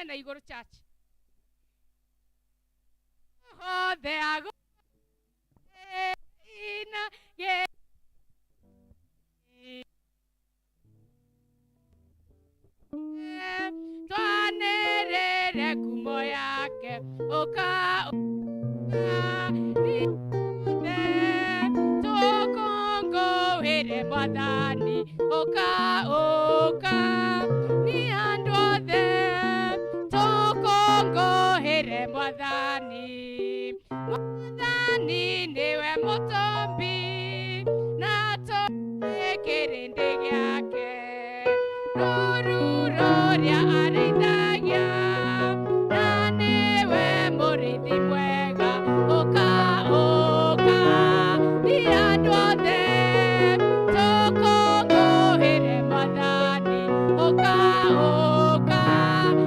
na iguru church ho the ago ina ye twanerere ngumo yake oka tukongoire mwathani oka ni andu othe tukongoire mwathani niwe mutombi na tukirindi giake ruru roria arithagia na niwe murithi mwega oka ni andu othe tukongoire mwathani oka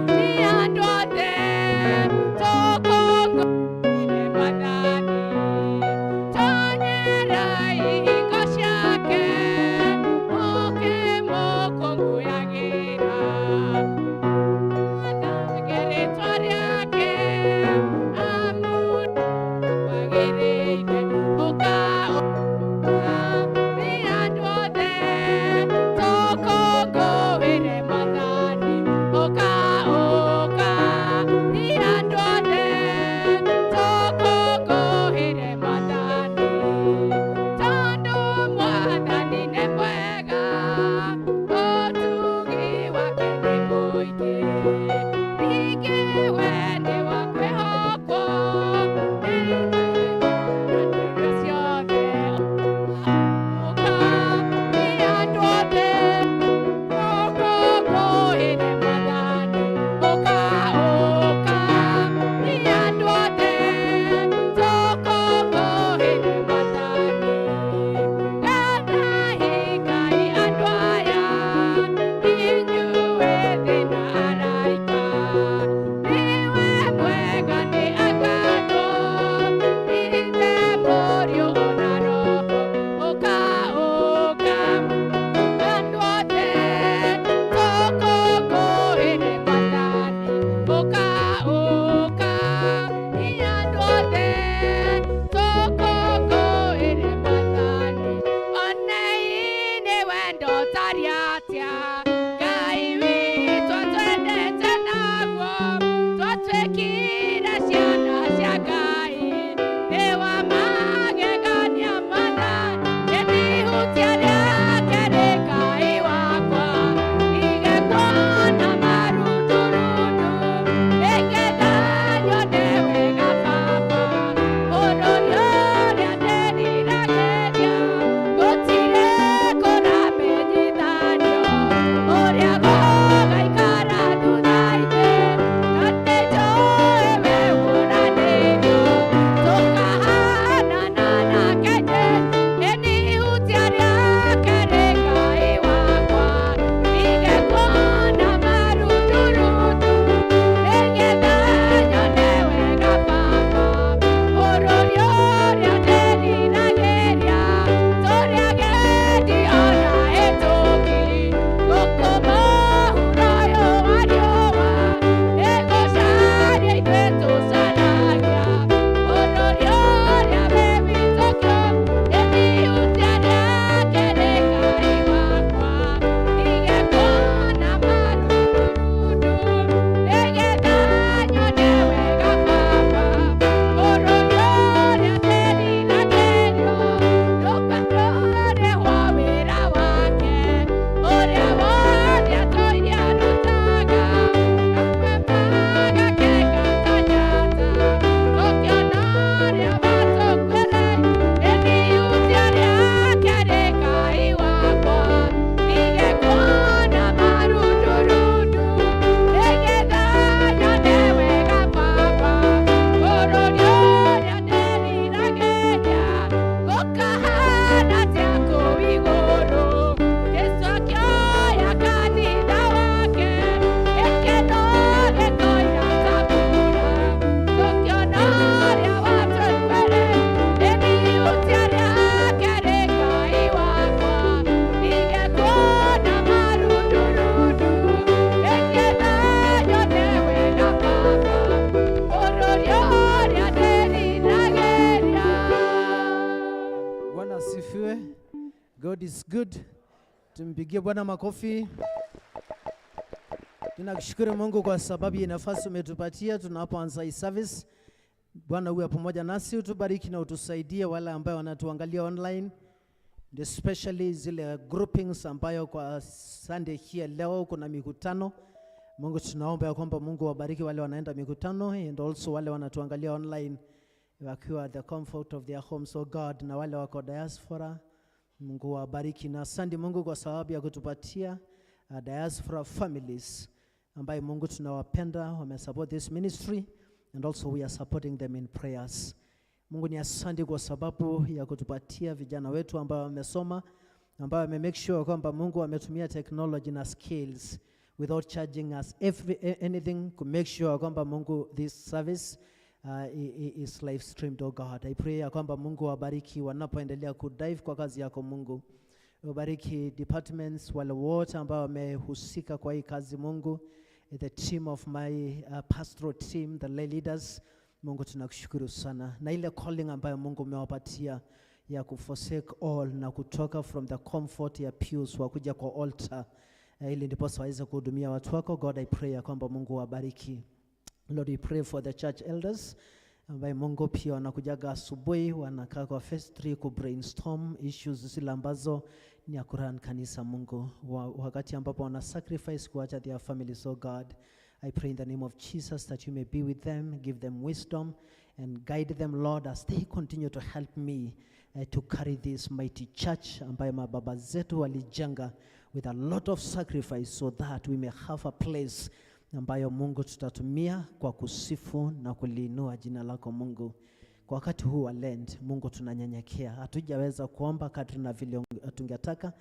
ni andu othe tukongoire mwathani tonyera ihingo ciake ukimũkũngũyagĩra athange rĩtwa rĩake amũndũ kwagĩrĩire oka asifiwe. God is good. Tumpigie Bwana makofi. Tunakushukuru Mungu kwa sababu ya nafasi umetupatia tunapoanza hii service. Bwana uwe pamoja nasi, utubariki na utusaidie wale ambao wanatuangalia online, especially zile groupings ambayo kwa Sunday hii leo kuna mikutano. Mungu tunaomba ya kwamba Mungu wabariki wale wanaenda mikutano and also wale wanatuangalia online wakiwa at the comfort of their homes, oh God, na wale wako diaspora. Mungu wabariki na asante Mungu kwa sababu ya kutupatia diaspora families ambaye Mungu tunawapenda, wamesupport this ministry and also we are supporting them in prayers. Mungu ni asante kwa sababu ya kutupatia vijana wetu ambao wamesoma, ambao wame-make sure kwamba Mungu ametumia technology na skills without charging us anything to make sure kwamba Mungu this service is live streamed, oh God. I pray kwamba Mungu wabariki wanapoendelea kudive kwa kazi yako Mungu. Wabariki departments wale wote ambao wamehusika kwa hii kazi Mungu. The team of my pastoral team, the lay leaders, Mungu tunakushukuru sana. Na ile calling ambayo Mungu umewapatia ya kuforsake all na kutoka from the comfort ya pews wakuja kwa altar. Ili ndipo waweze kuhudumia watu wako. God, I pray kwamba Mungu wabariki. Lord, we pray for the church elders ambaye Mungu pia wanakujaga asubuhi, wanakaa kwa festri ku brainstorm issues zile ambazo ni ya kuran kanisa Mungu, wakati ambapo wana sacrifice kuacha their families. Oh God, I pray in the name of Jesus that you may be with them, give them wisdom and guide them, Lord, as they continue to help me to carry this mighty church ambaye mababa zetu walijenga with a lot of sacrifice so that we may have a place ambayo Mungu tutatumia kwa kusifu na kuliinua jina lako Mungu. Kwa wakati huu wa Lent, Mungu tunanyenyekea. Hatujaweza kuomba kadri na vile tungetaka.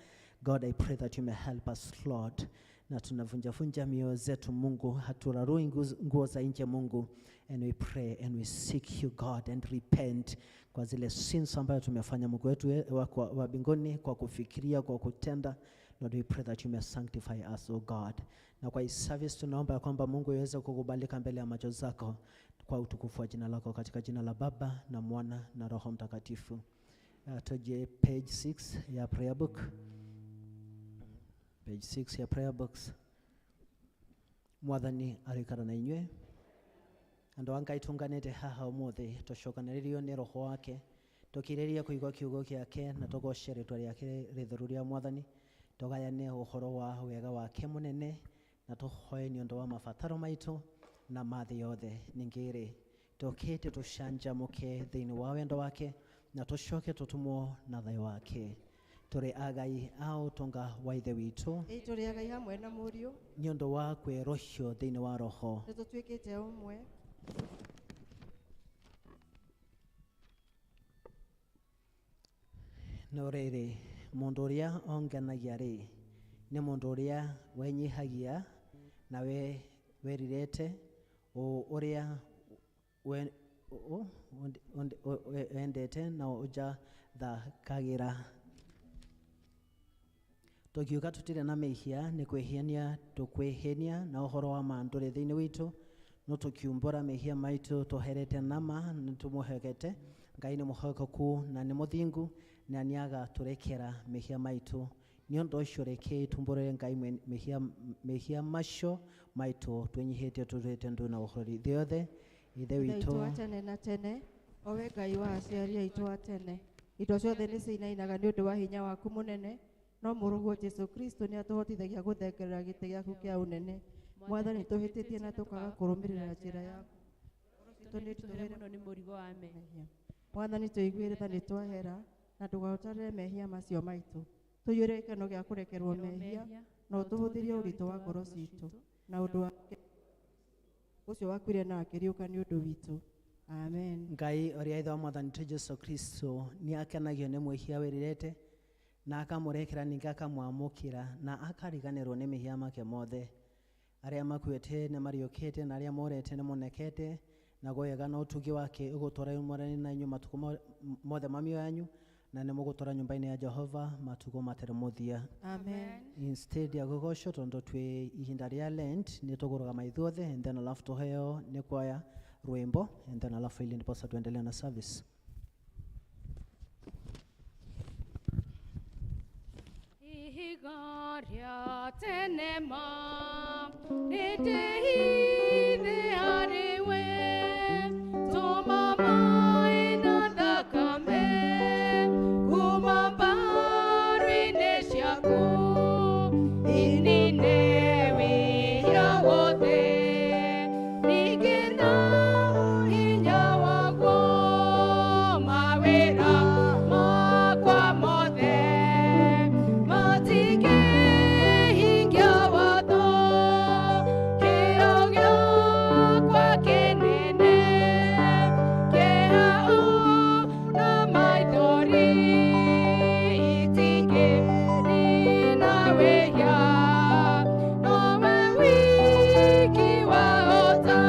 God, I pray that you may help us, Lord. Na tunavunja mioyo zetu Mungu, haturarui nguo za nje Mungu. And we pray and we seek you, God, and repent kwa zile sins ambayo tumefanya Mungu wetu wa mbinguni, kwa kufikiria, kwa kutenda. Lord, we pray that you may sanctify us, oh God. Na kwa hii service tunaomba kwamba Mungu iweze kukubalika mbele ya macho zako kwa utukufu wa jina lako, katika jina la Baba na Mwana na Roho Mtakatifu. Toje page 6 ya prayer book. Page 6 ya prayer books. Mwathani arikara na inywe. Ando anga itunganete haha umuthi toshokaniririo ni Roho wake. Tokiriria kuigwa kiugo kiake na togocere twa riake rithoru ria Mwathani. Togayane uhoro wa wega wake munene na tuhoe ni undu wa mabataro maitu na mathi yothe ningiri tokete tushanjamuke thiini wa wendo wake na tushoke tutumwo na thayo wake. Turi agai au tonga wa ithe witu turi agai hamwe na muriu ni undu wa kwirohio thiini wa Roho tutwikite umwe. No riri mundu uria ongenagia ri ni mundu uria wenyihagia na werirete uria endete na uja thakagira. Tukiuga tutire na mehia ni kwehenia, tukwehenia na uhoro wa manduri thiini witu, no tukiumbura mehia maitu tuherete nama nitumuhegete. Ngai ni muhokoku na ni muthingu na niaga turekera mehia maitu. Niondo ucio reke tumbure Ngai mehia macio maitu twenyihete turete ndu na uhori thiothe ithe witu tene na tene, owe Ngai wa aciari aitu a tene. Indo ciothe ni ciinainaga ni undu wa hinya waku munene, no murugu Jesu Kristo ni atuhotithagia guthengerera giti giaku kia unene. Mwathani tuhititie na tukaga kurumirira njira yaku. Tunituhere muno ni murigo wa mehia. Mwathani tuiguire ta ni twahera na tugautare mehia macio maitu. Tuyure ikeno gia kurekerwo mehia no tuhuthirie urito wa ngoro citu na undu wa ucio wakwire na akiriuka ni undu witu. Amen. Ngai oria ithe wa Mwathani Jesu Kristo ni akenagio ni mwihia wirirete na akamurekera ninga akamwamukira na akariganirwo ni mehia make mothe. Aria makuete ni mariokete na aria morete ni monekete na goyega na utugi wake ugutora mwarani na nyuma tuko mothe mamio yanyu na ni mugutora nyumba-ini ya Jehova matugo matere muthia. Amen. Instead ya gogosho tondo twe ihinda ria Lent ni tuguruga maithuothe and then alafu tuheo ni kwaya rwimbo and then alafu ili ndipo tuendelee na service. Ihigaria tenema Nitehide arewe Toma maina dakame Kumambari neshaku Ininewi ya wote Nigena inyawago Mawera makwa mothe Matike hingyawato Keogyo kwa kenene Kehao na maidori Itinge ninaweya Nowe wiki waota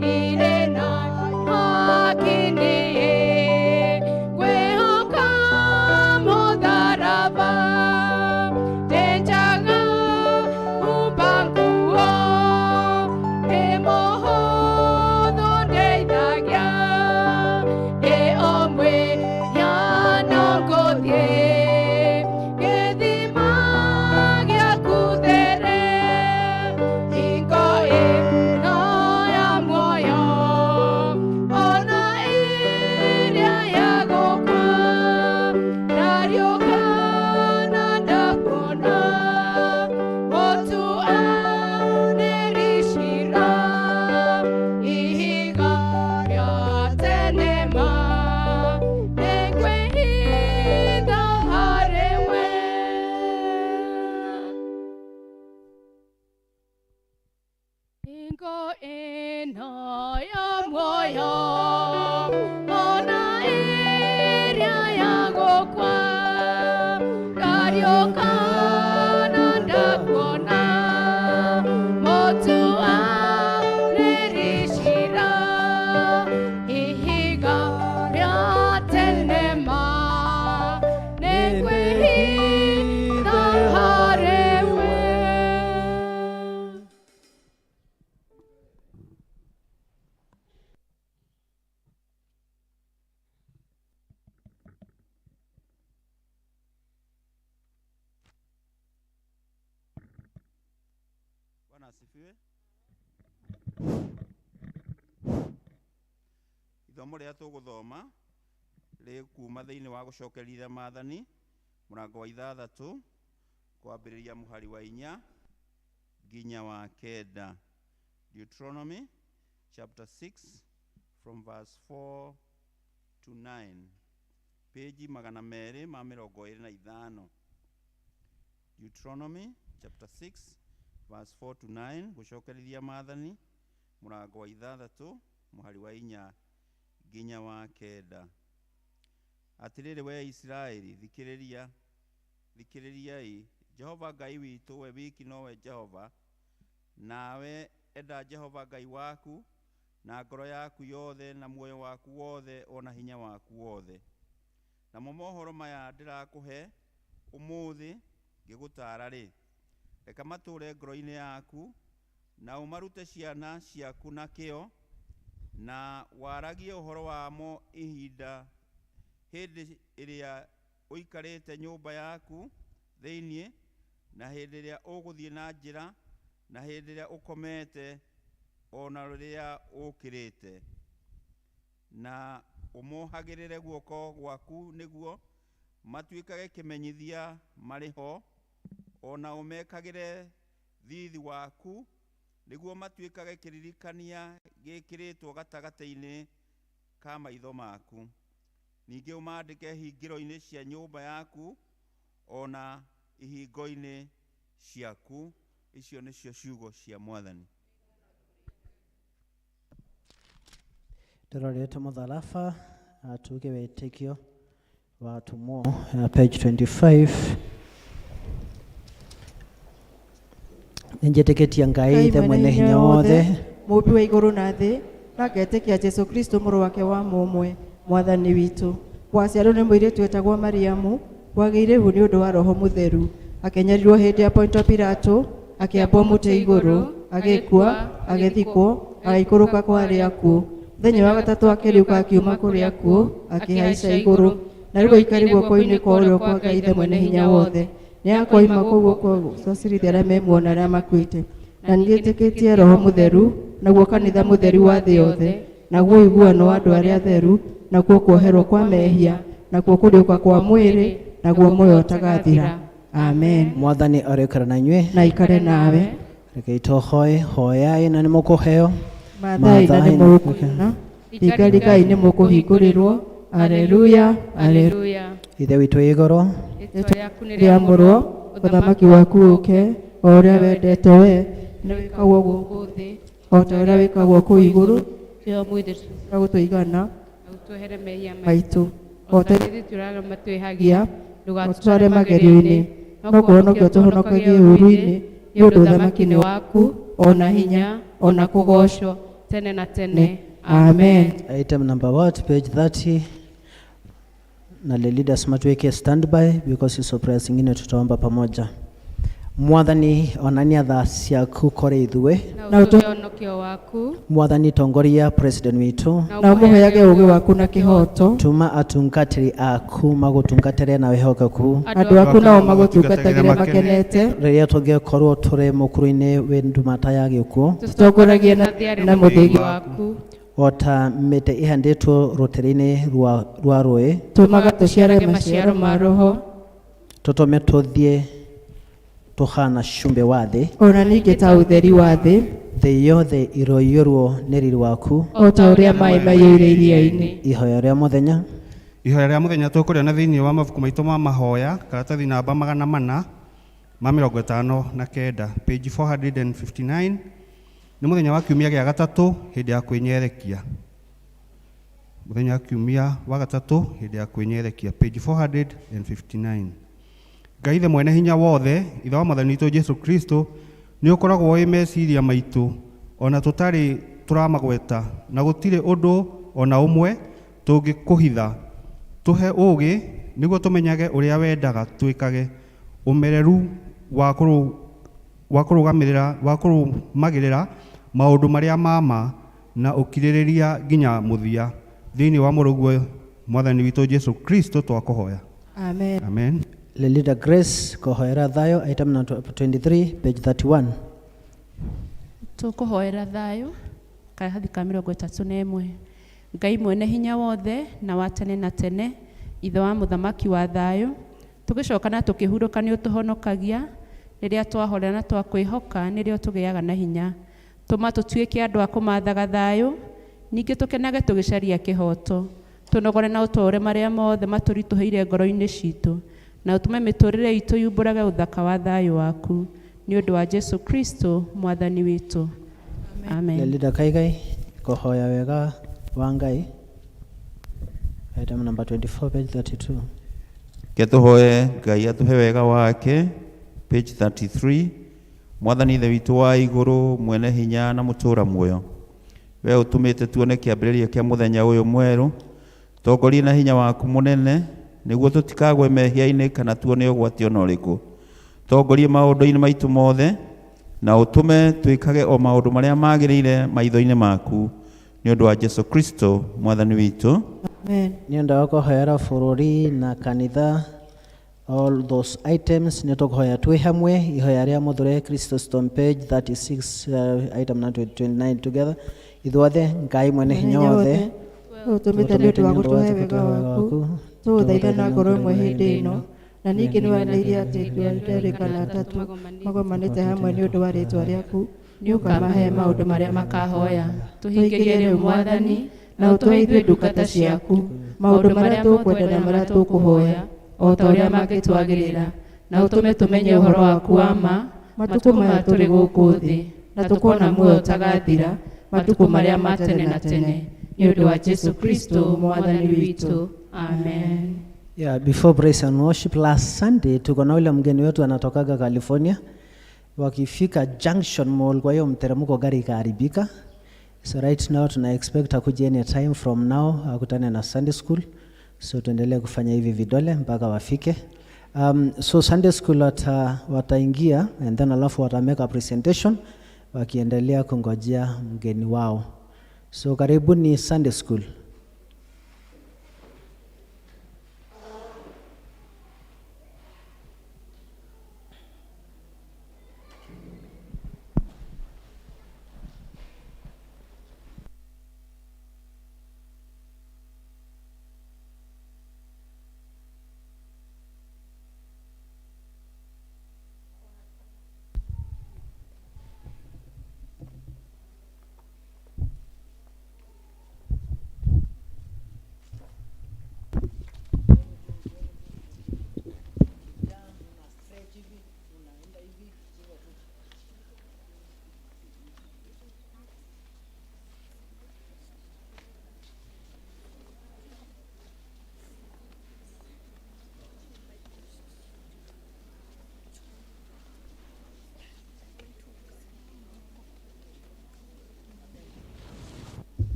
Irena hakinie Kwehoka modharaba Tenjaga umbanguo Emohodo deidagya Eomwe yanongodye Gedima gyakuthere Ingo no ya moyo Ona iria yagokwa Naryoka nandakona Otu anerishira Ihiga yatenema Nekwe hida harewe Ingo eno ya moyo Ona iria yagokwa Karyoka nandakona Motu anerishira Ihiga ryatenema Nekwe hida harewe Bwana asifiwe. Ithomo rĩa tũgũthoma rĩ kuma thĩinĩ wa gũcokerithia maathani mũrango wa 6 kwambĩrĩria mũhari wa 4 nginya wa 9. Deuteronomy chapter 6 from verse 4 to 9. Page 225. Deuteronomy chapter 6 verse 4 to 9 gũcokerithia maathani mũrango wa 6 mũhari wa 4 nginya wa 9. Atĩrĩrĩ we Israeli, thikĩrĩriai, Jehova Ngai witũ we wiki nowe Jehova, nawe enda Jehova Ngai waku na ngoro yaku yothe na muoyo waku wothe ona hinya waku wothe. Namo mohoro maya ndĩrakũhe ũmũthĩ ngĩgũtaara-rĩ, reka matũũre ngoro-inĩ yaku na ũmarute ciana ciaku na kĩo na waragie ũhoro wamo hĩndĩ ĩrĩa ũikarĩte nyũmba yaku thĩinĩ na hĩndĩ ĩrĩa ũgũthiĩ na njĩra na hĩndĩ ĩrĩa ũkomete ona rĩrĩa ũkĩrĩte, na ũmohagĩrĩre guoko gwaku nĩguo matuĩkage kĩmenyithia marĩ ho, ona ũmekagĩre thithi waku nĩguo matuĩkage kĩririkania gĩkĩrĩtwo gatagatĩ-inĩ ka maitho maku. Ningĩ ũmaandĩke hingĩro-inĩ cia nyũmba yaku ona ihingo-inĩ ciaku. Icio nĩcio ciugo cia Mwathani. Ndĩrorete mũtharaba tuge wĩtĩkio wa Tumwo page 25. Nĩnjĩtĩkĩtie Ngai ithe mwene hinya wothe mũmbi wa igũrũ na thĩ, na ngetĩkia Jesũ Kristo mũrũ wake wa mũmwe Mwathani witũ, waciarwo nĩ mũirĩtu wetagwo Mariamu, wagĩire ihu nĩ ũndũ wa Roho Mũtheru, akenyerirwo hĩndĩ ya Ponto Pilato, akĩambwo mũtĩ igũrũ, agĩkua, agĩthikwo, agĩikũrũka kwa arĩa akuũ. Mũthenya wa gatatũ akĩriũka akiuma kũrĩ akuũ, akĩhaica igũrũ, na rĩu aikarĩ guoko-inĩ kwa ũrĩo kwa Ngai ithe mwene hinya wothe. nĩ akoima kũu gũcacĩrithia arĩa memuona arĩa makuĩte. Na nĩ njĩtĩkĩtie Roho Mũtheru, naguo kanitha mũtheru wa thĩ yothe, naguo ũiguano wa andũ arĩa atheru, nakuo kuoherwo kwa mehia, nakuo kũriũka kwa mwĩrĩ, naguo muoyo ũtagathira. Amen. Mwathani arĩkara na inyuĩ. Na ikare nawe. Rekei tũhoe, hoyai na nĩ mũkũheo. Mathai na nĩ mũkũona. Ikarigai nĩ mũkũhingũrĩrwo. Aleluya, aleluya. Ithe witũ wĩ igũrũ, Rĩĩtwa rĩaku nĩ rĩamũrwo, ũthamaki waku ũke, o ũrĩa wendete we, nĩ wĩkagwo gũkũ thĩ, o ta ũrĩa wĩkagwo kũu igũrũ, rĩo mwĩthĩ na gũtũigana twehere mehia maitũ, o ta ithuĩ tũraga matwĩhagia, ndũgatũtware magerio-inĩ, no kũhonokio tũhonokagie ũũru-inĩ, nĩ ũndũ ũthamaki nĩ waku, ona hinya, ona kũgocwo tene na tene. Amen. item number what, page 30. Na le leaders matuweke standby because hizo prayers zingine tutaomba pamoja. Mwathani onania tha ciaku kore ithuĩ, na ũtũhe ũhonokio waku, Mwathani tongoria president witũ, na ũmũheage ũũgĩ waku na kĩhoto, tuma atungatĩri aku magũtungatĩre na wĩhokeku, andũ aku nao magũtungatagĩre makenete, rĩrĩa tũngĩkorwo tũrĩ mũkũrũ-inĩ wĩ ndumata ya gĩkuũ, tũtongoragie na mũthĩgi waku, o ta mĩtĩ ĩhandĩtwo rũtere-inĩ rwa rũĩ, tũmaga tũciare maciaro ma Roho, tũtũme tũthiĩ tũhana cumbe wa thĩ, ona ningĩ ta ũtheri wa thĩ, thĩ yothe iroiyũrwo nĩ riri waku, o ta ũrĩa maĩ maiyũire iria-inĩ. ihoya rĩa mũthenya. Ihoya rĩa mũthenya tũkũrĩa na thĩinĩ wa mabuku maitũ ma mahoya, karatathi namba 459, page 459. Nĩ mũthenya wa kiumia gĩa gatatũ hĩndĩ ya kwĩnyerekia. Mũthenya wa kiumia wa gatatũ hĩndĩ ya kwĩnyerekia, page 459. Ngai Ithe mwene hinya wothe, Ithe wa Mwathani witũ Jesu Kristo, nĩ ũkoragwo wĩ meciria maitũ, ona tũtarĩ tũramagweta, na gũtirĩ ũndũ ona ũmwe tũngĩkũhitha. Tũhe ũũgĩ nĩguo tũmenyage ũrĩa wendaga twĩkage, ũmereru wa kũrũmagĩrĩra maũndũ marĩa mama na ũkirĩrĩria nginya mũthia. Thĩinĩ wa mũrũguo Mwathani witũ Jesu Kristo twakũhoya. Amen. Amen. Le leader Grace kũhoera thayũ, item number 23, page 31. tũkũhoera thayũ, karatathi ka 31. Ngai mwene hinya wothe na wa tene na tene, Ithe wa mũthamaki wa thayũ, tũgĩcoka na tũkĩhurũka nĩ ũtũhonokagia, rĩrĩa twahorera na twakwĩhoka nĩrĩo tũgĩaga na hinya. Tũma tũtuĩke andũ a kũmathaga thayũ, ningĩ tũkenage tũgĩcaria kĩhoto, tũnogore na ũtũũre marĩa mothe matũritũhĩire ngoro-inĩ citũ, na ũtũme mĩtũrĩre itũ yumbũrage ũthaka wa thayũ waku, nĩ ũndũ wa Jesu Kristo Mwathani witũ. Amen. Le leader Kaigai kũhoya wega wa Ngai, item number 24, page 32. Ketũhoe Ngai atũhe wega wake, page 33. Mwathani Ithe witũ wa igũrũ, mwene hinya na mũtũũra muoyo, we ũtũmĩte tuone kĩambĩrĩria kĩa mũthenya ũyũ mwerũ, tongoria na hinya waku mũnene, nĩguo tũtikagwe mehia-inĩ kana tuone ũgwati ona ũrĩkũ. Tongorie maũndũ-inĩ maitũ mothe, na ũtũme twĩkage o maũndũ marĩa magĩrĩire maitho-inĩ maku, nĩ ũndũ wa Jesu Kristo Mwathani witũ. Amen. Nĩ ũndũ wa kũhoera bũrũri na kanitha, all those items nĩ tũkũhoya twĩ hamwe, ihoya rĩa mũthure Chrysostom, page 36, item number 29 together. Ithuothe Ngai mwene hinya wothe, ũtũmĩte nĩ ũndũ wa gũtũhe wega waku, tũgũthaitha na ngoro ĩmwe hĩndĩ ĩno, na ningĩ nĩ wanĩirie atĩ nderĩkana atatũ magomanĩte hamwe nĩ ũndũ wa rĩĩtwa rĩaku, nĩ ũkamahe maũndũ marĩa makahoya. Tũhingĩrie rĩu Mwathani, na ũtũhe ithuĩ ndungata ciaku maũndũ marĩa tũkwenda na marĩa tũkũhoya, o ta ũrĩa mangĩtwagĩrĩra, na ũtũme tũmenye ũhoro waku wa ma matukũ maya tũrĩ gũkũ thĩ, na tũkona muoyo ũtagathira matukũ marĩa ma tene na tene, nĩ ũndũ wa Jesu Kristo Mwathani witũ. Amen. Yeah, before praise and worship, last Sunday tuko na ule mgeni wetu anatokaga California. Wakifika Junction Mall, kwa hiyo mteremko gari ikaharibika. So right now tuna expect akuje any time from now, akutane na Sunday school. So tuendelee kufanya hivi vidole mpaka wafike. So Sunday school wataingia and then alafu watameka a presentation wakiendelea kungojea mgeni wao. So karibuni Sunday school.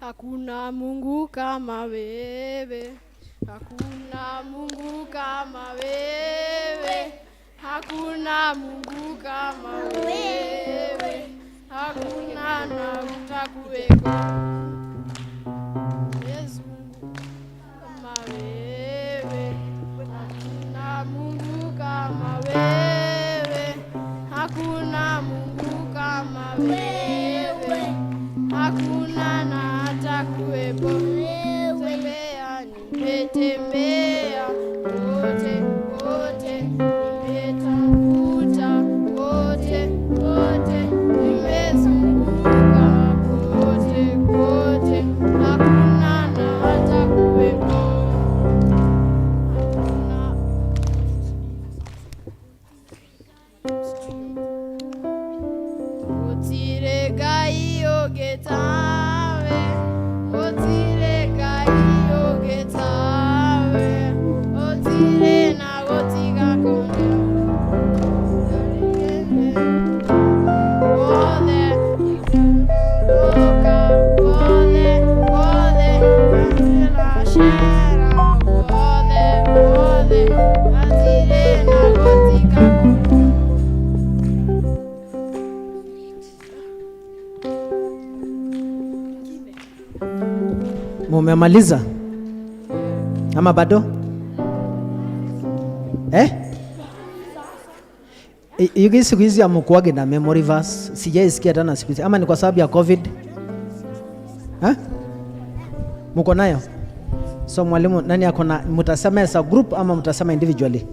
Hakuna Mungu kama wewe. Hakuna Mungu kama wewe. Hakuna Mungu kama wewe. Hakuna na utakuweko. Yesu kama wewe. Hakuna Mungu kama wewe. Hakuna Mungu kama wewe. Hakuna na atakuwepo. Tembea nimetembea kote kote, nimetafuta kote kote, nimezunguka kote kote, hakuna na atakuwepo. Otire gai ogetawe, otire gai ogetawe, otire na gotiga konde. Wole, loka, wole, wole, la shera, wole, wole, otire na gotiga konde. Mumemaliza ama bado? Yuki siku hizi amukuage na memory verse, sijaisikia tena siku hizi, ama ni kwa sababu ya COVID? Muko nayo? So mwalimu, nani ako na, mutasema as a group ama mutasema individually?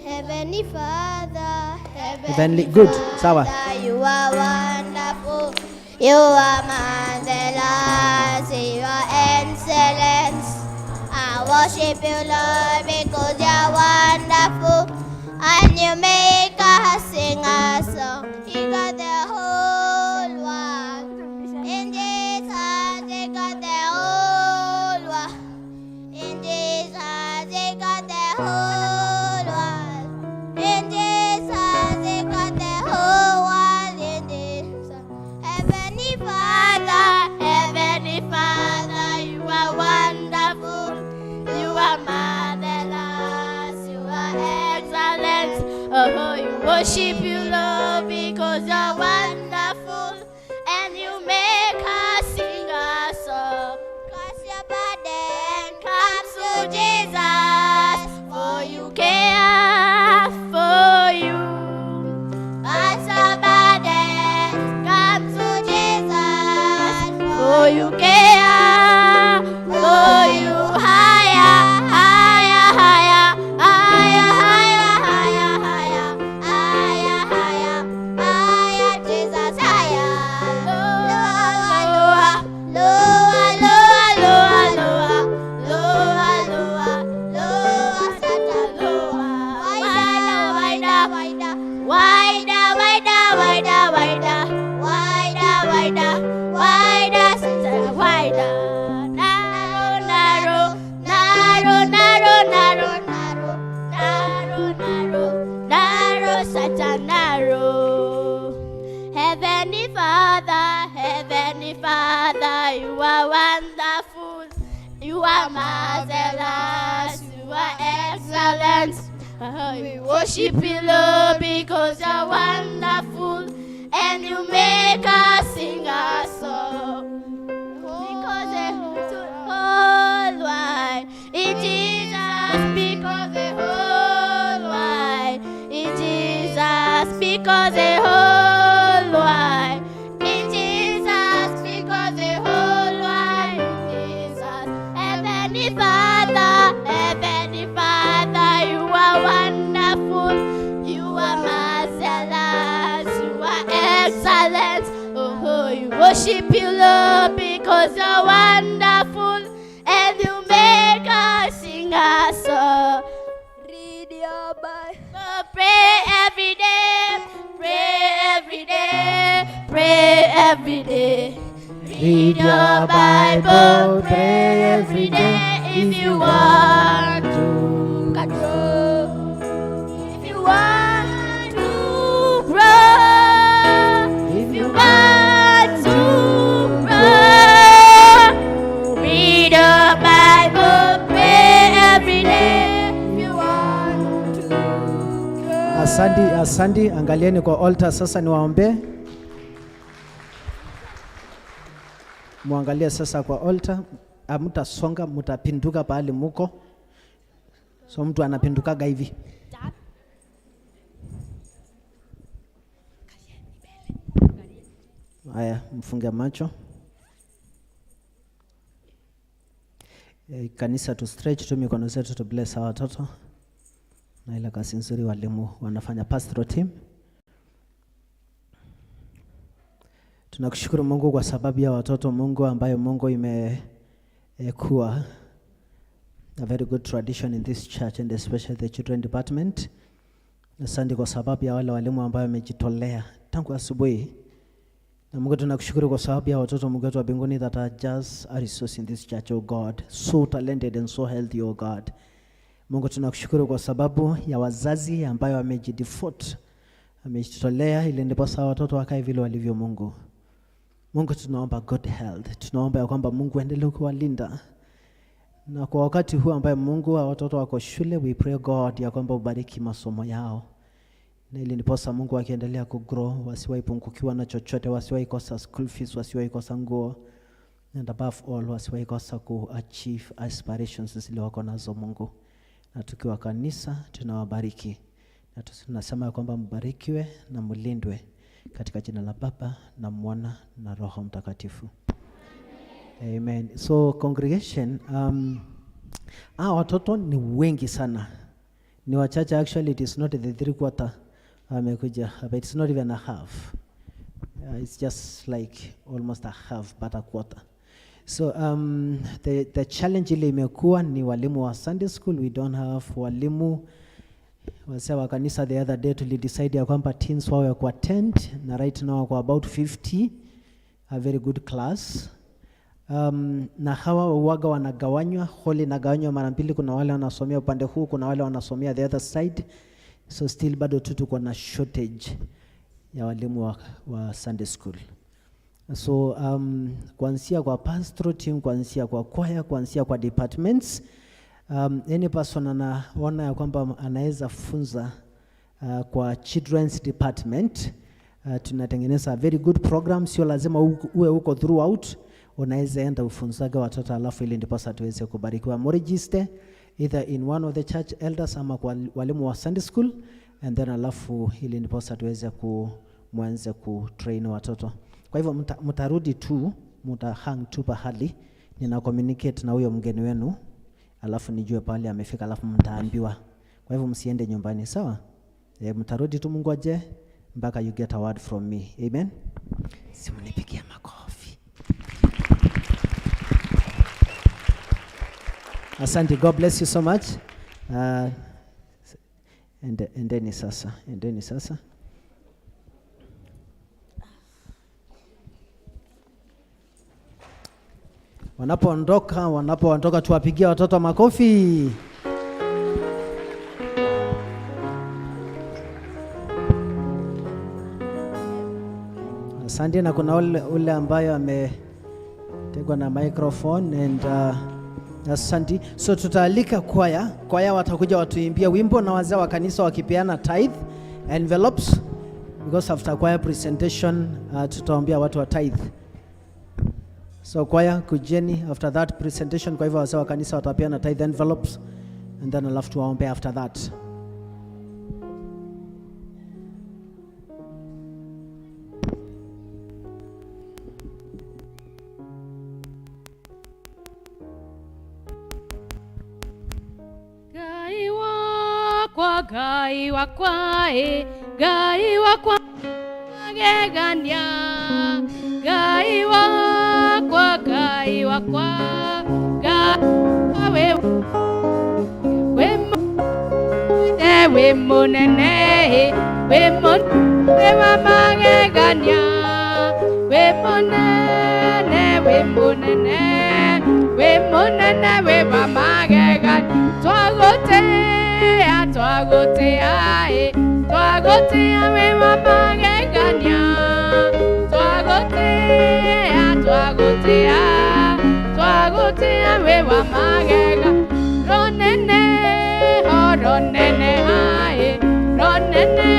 Heavenly Father, Heavenly, good, sawa. you are wonderful, you are marvelous, you are excellent. I worship you, Lord, because you are wonderful, and you make us sing a song. You got the whole world in Jesus, you got the whole world in Jesus, you got the whole world in Jesus, you got the whole world in Jesus. Heavenly Father, you are wonderful, you are marvelous, you are excellent. Oh, you worship you, Lord, because you're wonderful, and you make us sing a song. Cast your burden comes to Jesus, for you care for you. Cast your burden comes to Jesus, for you care for you. Higher, higher, higher, higher, higher, higher, higher, higher, higher, higher, Jesus, higher. Lower, lower, lower, lower, lower, lower, lower, lower, Satan, lower. Wider, wider, wider, wider, wider, wider, wider, wider, wider, Satan, wider. Narrow, narrow, narrow, narrow, narrow, narrow, narrow, narrow, narrow, Satan, narrow. Heavenly Father, you are wonderful, you are marvelous, you are excellent. We worship you, Lord, because you're wonderful, and you make us sing a song. Because the whole wide in Jesus, because the whole wide in Jesus, because the whole wide in Jesus, because the whole wide in Jesus. Heavenly Father, you are wonderful, you are marvelous, you are excellent. Oh, you worship you, Lord, because you're wonderful, and you make us sing a song. Read your Bible, pray every day, pray every day, pray every day. Read your Bible, pray every day if you want to grow. If you want to grow, if you want to grow, Asante. Angalieni kwa altar sasa, niwaombe. Muangalie sasa kwa altar. Mtasonga, mtapinduka pahali muko. So mtu anapindukaga hivi. Haya, mfunge macho. Kanisa tu stretch tu mikono zetu tu bless hawa watoto. Na ile kazi nzuri walimu wanafanya pastoral team. Tunakushukuru Mungu kwa sababu ya watoto Mungu ambayo Mungu imekuwa a very good tradition in this church and especially the children department. Asante kwa sababu ya wale walimu ambayo wamejitolea tangu asubuhi. Na Mungu tunakushukuru kwa sababu ya watoto Mungu wetu wa mbinguni that are just a resource in this church, oh God. So talented and so healthy, oh God. Mungu tunakushukuru kwa sababu ya wazazi ambayo wamejidevote, wamejitolea ili ndiposa watoto wakae vile walivyo Mungu. Mungu tunaomba good health. Tunaomba ya kwamba Mungu endelee kuwalinda. Na kwa wakati huu ambaye Mungu wa watoto wako shule, we pray God ya kwamba ubariki masomo yao. Na ili ndiposa Mungu akiendelea kugrow, wasiwahi pungukiwa na chochote, wasiwahi kosa school fees, wasiwahi kosa nguo. And above all, wasiwahi kosa achieve aspirations zile wako nazo Mungu. Na tukiwa kanisa, tunawabariki. Na tunasema ya kwamba mbarikiwe na mlindwe katika jina la Baba na Mwana na Roho Mtakatifu. Amen. So congregation, watoto ni wengi sana. Ni wachache actually, it is not the 3/4 amekuja, but it's not even a half. It's just like almost a half but a quarter. So the challenge ile imekuwa ni walimu wa Sunday school. We don't have walimu wase wa kanisa. The other day tuli decide ya kwamba teens wawe ku attend, na right now wako about 50, a very good class. Na hawa waga wanagawanywa, holi nagawanywa mara mbili. Kuna wale wanasomea upande huu, kuna wale wanasomea the other side. So still bado tuko na shortage ya walimu wa Sunday school. So kuanzia kwa pastoral team, kuanzia kwa choir, kuanzia kwa departments, any person anaona ya kwamba anaweza funza kwa children's department, tunatengeneza a very good program. Sio lazima uwe huko throughout, unaweza enda ufunzaga watoto alafu ili ndipo sasa tuweze kubarikiwa. Mregister either in one of the church elders ama kwa walimu wa Sunday school, and then alafu ili ndipo sasa tuweze mwanze kutrain watoto. Kwa hivyo mtarudi tu, mtahang tu pahali, nina communicate na huyo mgeni wenu, alafu nijue pale amefika, alafu mtaambiwa. Kwa hivyo msiende nyumbani, sawa? Mtarudi tu, Mungu aje mpaka you get a word from me. Amen. Simnipigia makofi. Asante, God bless you so much. Endeni sasa. Wanapoondoka tuwapigie watoto makofi. Asante. Na kuna ule ambayo ametegwa na microphone and asante. So tutaalika kwaya watakuja watuimbia wimbo, na wazee wa kanisa wakipeana tithe envelopes, because after choir presentation tutaombea watu wa tithe. So choir kujeni after that presentation. Kwa hivyo wazee wa kanisa watapeana tithe envelopes, and then I'll have to waombe after that. Gai wakwa gegania, gai wakwa we monene wa magegania, we monene we wa magegania. Twagotea we wa magegania, twagotea we wa magega. Ronene ae, ronene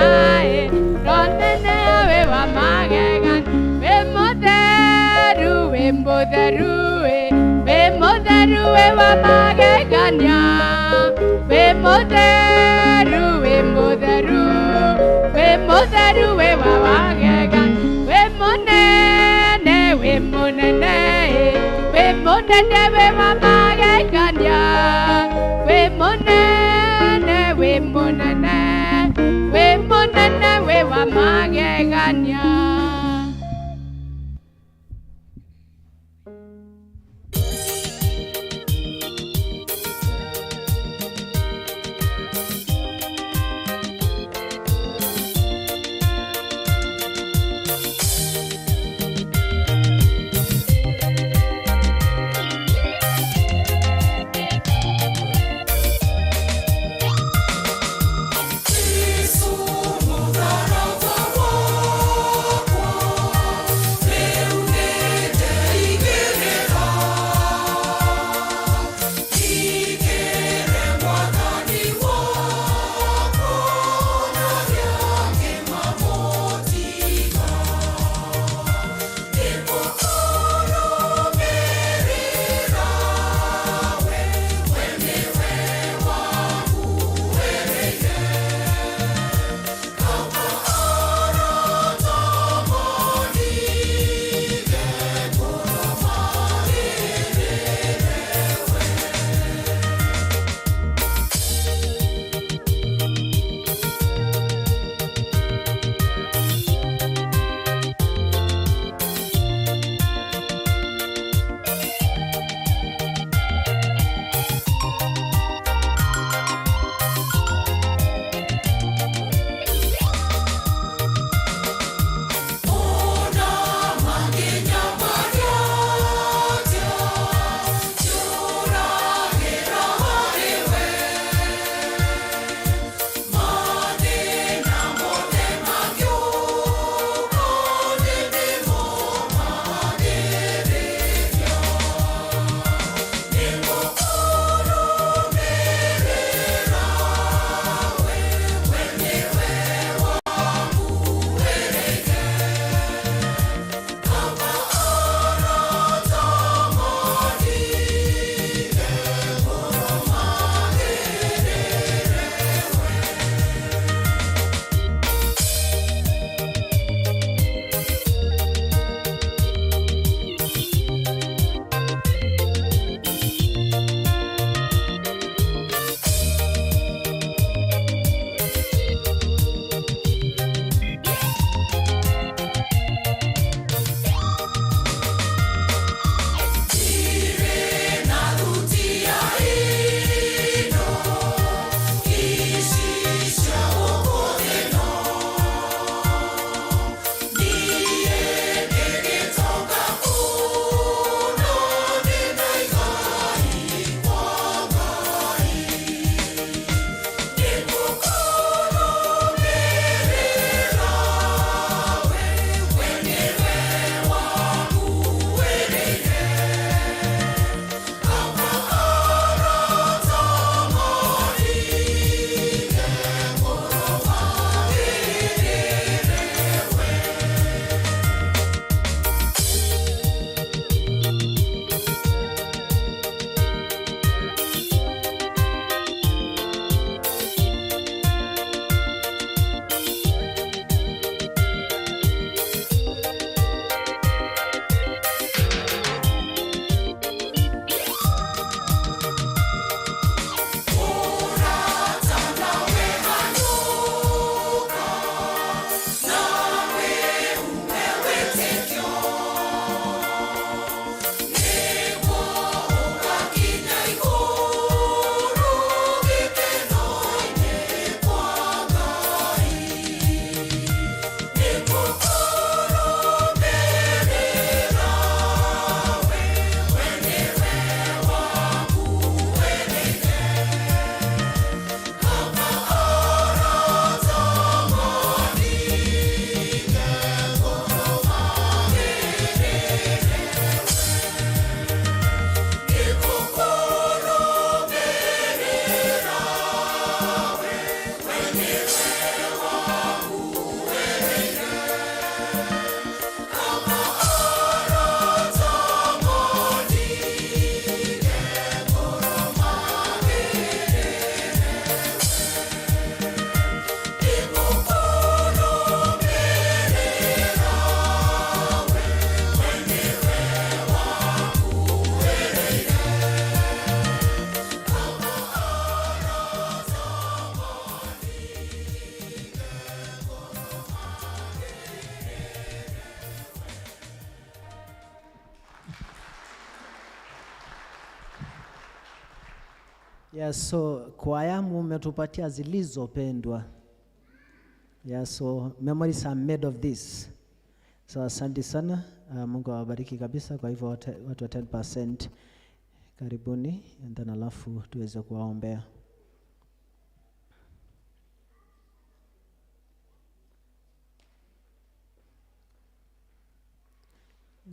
mae ronene we wa magegan we motheru we motheru we wa magegania we motheru we motheru we wa magegan we monene we monene we monene we wa magegania we monene we monene we wa magegania. Leunete igere Yeah, so kwaya mumetupatia zilizopendwa. Yeah, so memories are made of this. So asante sana. Mungu awabariki kabisa. Kwa hivyo watu wa 10% karibuni, and then alafu tuweze kuwaombea.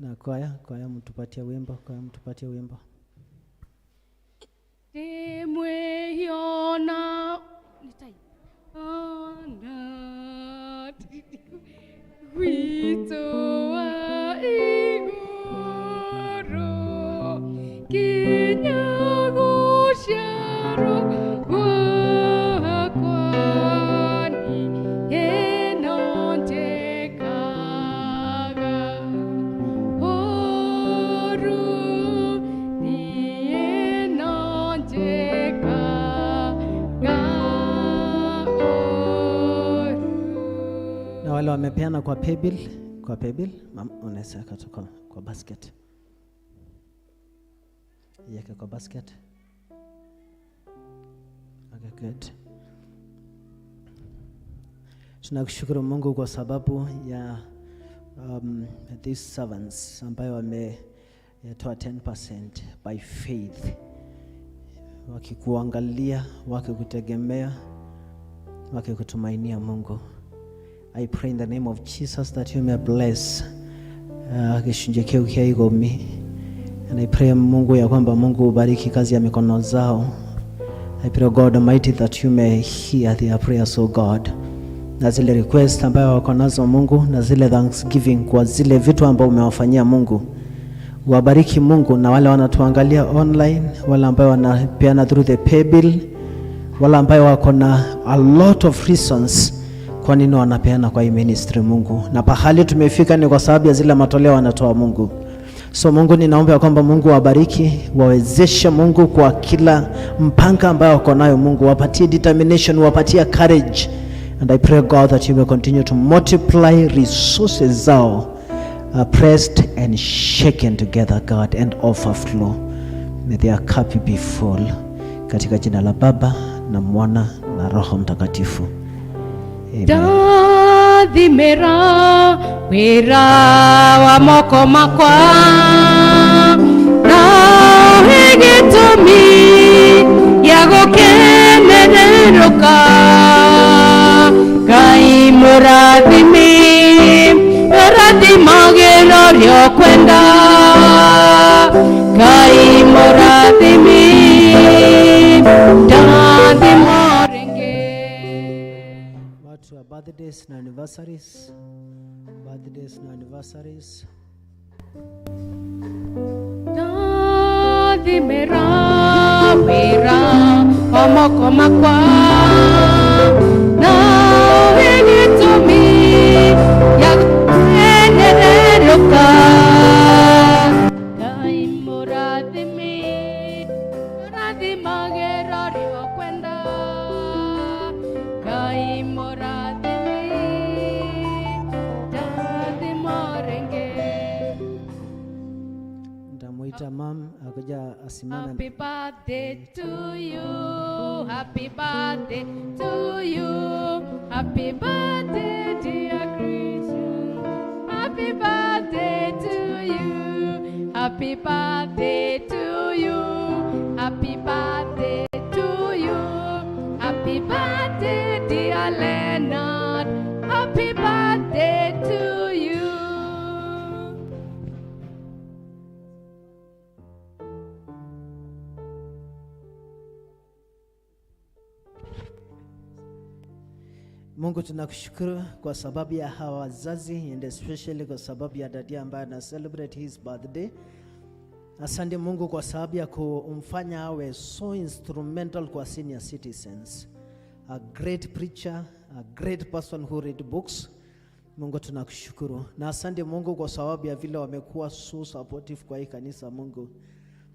Na kwaya mtupatie wimbo, Demwe yona ana wito wa igoro kinyago sharo wa kwani enonte kaga oru ni enonte kaga oru. Na wale wamepeana kwa paybill, unaweza kutoka kwa basket. Yeke kwa basket. Okay, good. Tunakushukuru Mungu kwa sababu ya these servants ambayo wametoa 10% by faith, wakikuangalia, wakikutegemea, wakikutumainia Mungu. I pray in the name of Jesus that you may bless kishunjekeo kiaigomi, and I pray Mungu ya kwamba Mungu ubariki kazi ya mikono zao. I pray God Almighty that you may hear their prayers, oh God, na zile request ambayo wako nazo Mungu, na zile thanksgiving kwa zile vitu ambao umewafanyia Mungu. Wabariki Mungu, na wale wanatuangalia online, wale ambao wanapeana through the paybill, wale ambao wako na a lot of reasons kwa nini wanapeana kwa hii ministry Mungu. Na pahali tumefika ni kwa sababu ya zile matoleo wanatoa Mungu. So Mungu, ninaomba kwamba Mungu wabariki, wawezeshe Mungu kwa kila mpanga ambao wako nayo Mungu, wapatie determination, wapatie courage. And I pray God that you may continue to multiply resources zao, pressed and shaken together, God, and overflow. May their cup be full. Katika jina la Baba na Mwana na Roho Mtakatifu. Dathimera wira wa moko makwa na higitumi ya gukenereruka Ngai murathimi rathimagĩra rĩo kwenda Ngai murathimi ndathimo birthdays na anniversaries. Dathimera wira wa moko makwa na higitumi ya gukenereruka Ngai murathimi rathimagĩra rĩo kwenda Ngai Mom akuja asimame. Happy birthday to you. Happy birthday to you. Happy birthday dear Christian. Happy birthday to you. Happy birthday to you. Happy birthday to you. Happy birthday dear Leonard. Happy birthday to you. Mungu, tunakushukuru kwa sababu ya hawa wazazi, and especially kwa sababu ya dadia ambaye ana celebrate his birthday. Asante Mungu kwa sababu ya kumfanya awe so instrumental kwa senior citizens. A great preacher, a great person who read books. Mungu tunakushukuru. Na asante Mungu kwa sababu ya vile wamekuwa so supportive kwa hii kanisa Mungu.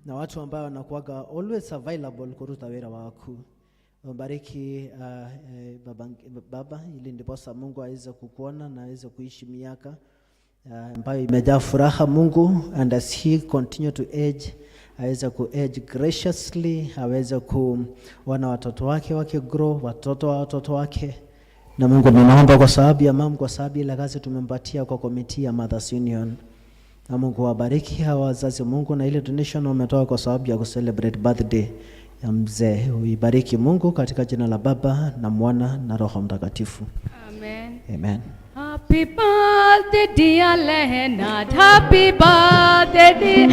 Na watu ambao wanakuwaga always available kuruta wera wako. Mbariki baba ili ndiposa Mungu aweze kukuona na aweze kuishi miaka ambayo imejaa furaha Mungu, and as he continue to age aweze ku-age graciously, aweze kuona watoto wake wakigrow, watoto wa watoto wake. Na Mungu ninaomba kwa sababu ya mama, kwa sababu ile kazi tumempatia kwa komiti ya Mothers Union, na Mungu wabariki hawa wazazi Mungu, na ile donation wametoa kwa sababu ya ku-celebrate birthday ya mzee. Uibariki Mungu katika jina la Baba na Mwana na Roho Mtakatifu. Amen. Amen. Happy birthday dear Leonard, happy birthday dear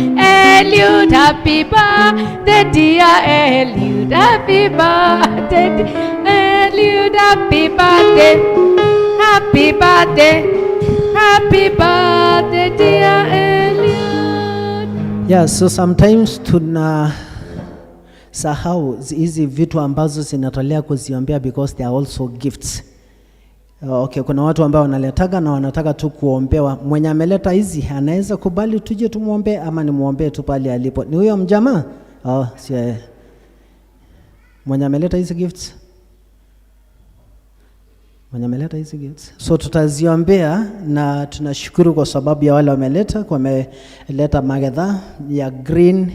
Eliud, happy birthday dear Eliud, happy birthday dear Eliud, happy birthday, happy birthday, happy birthday dear Eliud. Yeah, so sometimes tuna sahau hizi vitu ambazo zinatolea kuziombea because they are also gifts. Okay, kuna watu ambao wanaletaga na wanataka tu kuombewa. Mwenye ameleta hizi anaweza kubali tuje tumuombe ama ni muombe tu pale alipo? Ni huyo mjamaa? Si mwenye ameleta hizi gifts. Mwenye ameleta hizi gifts. So tutaziombea na tunashukuru kwa sababu ya wale wameleta, kwa wameleta magetha ya green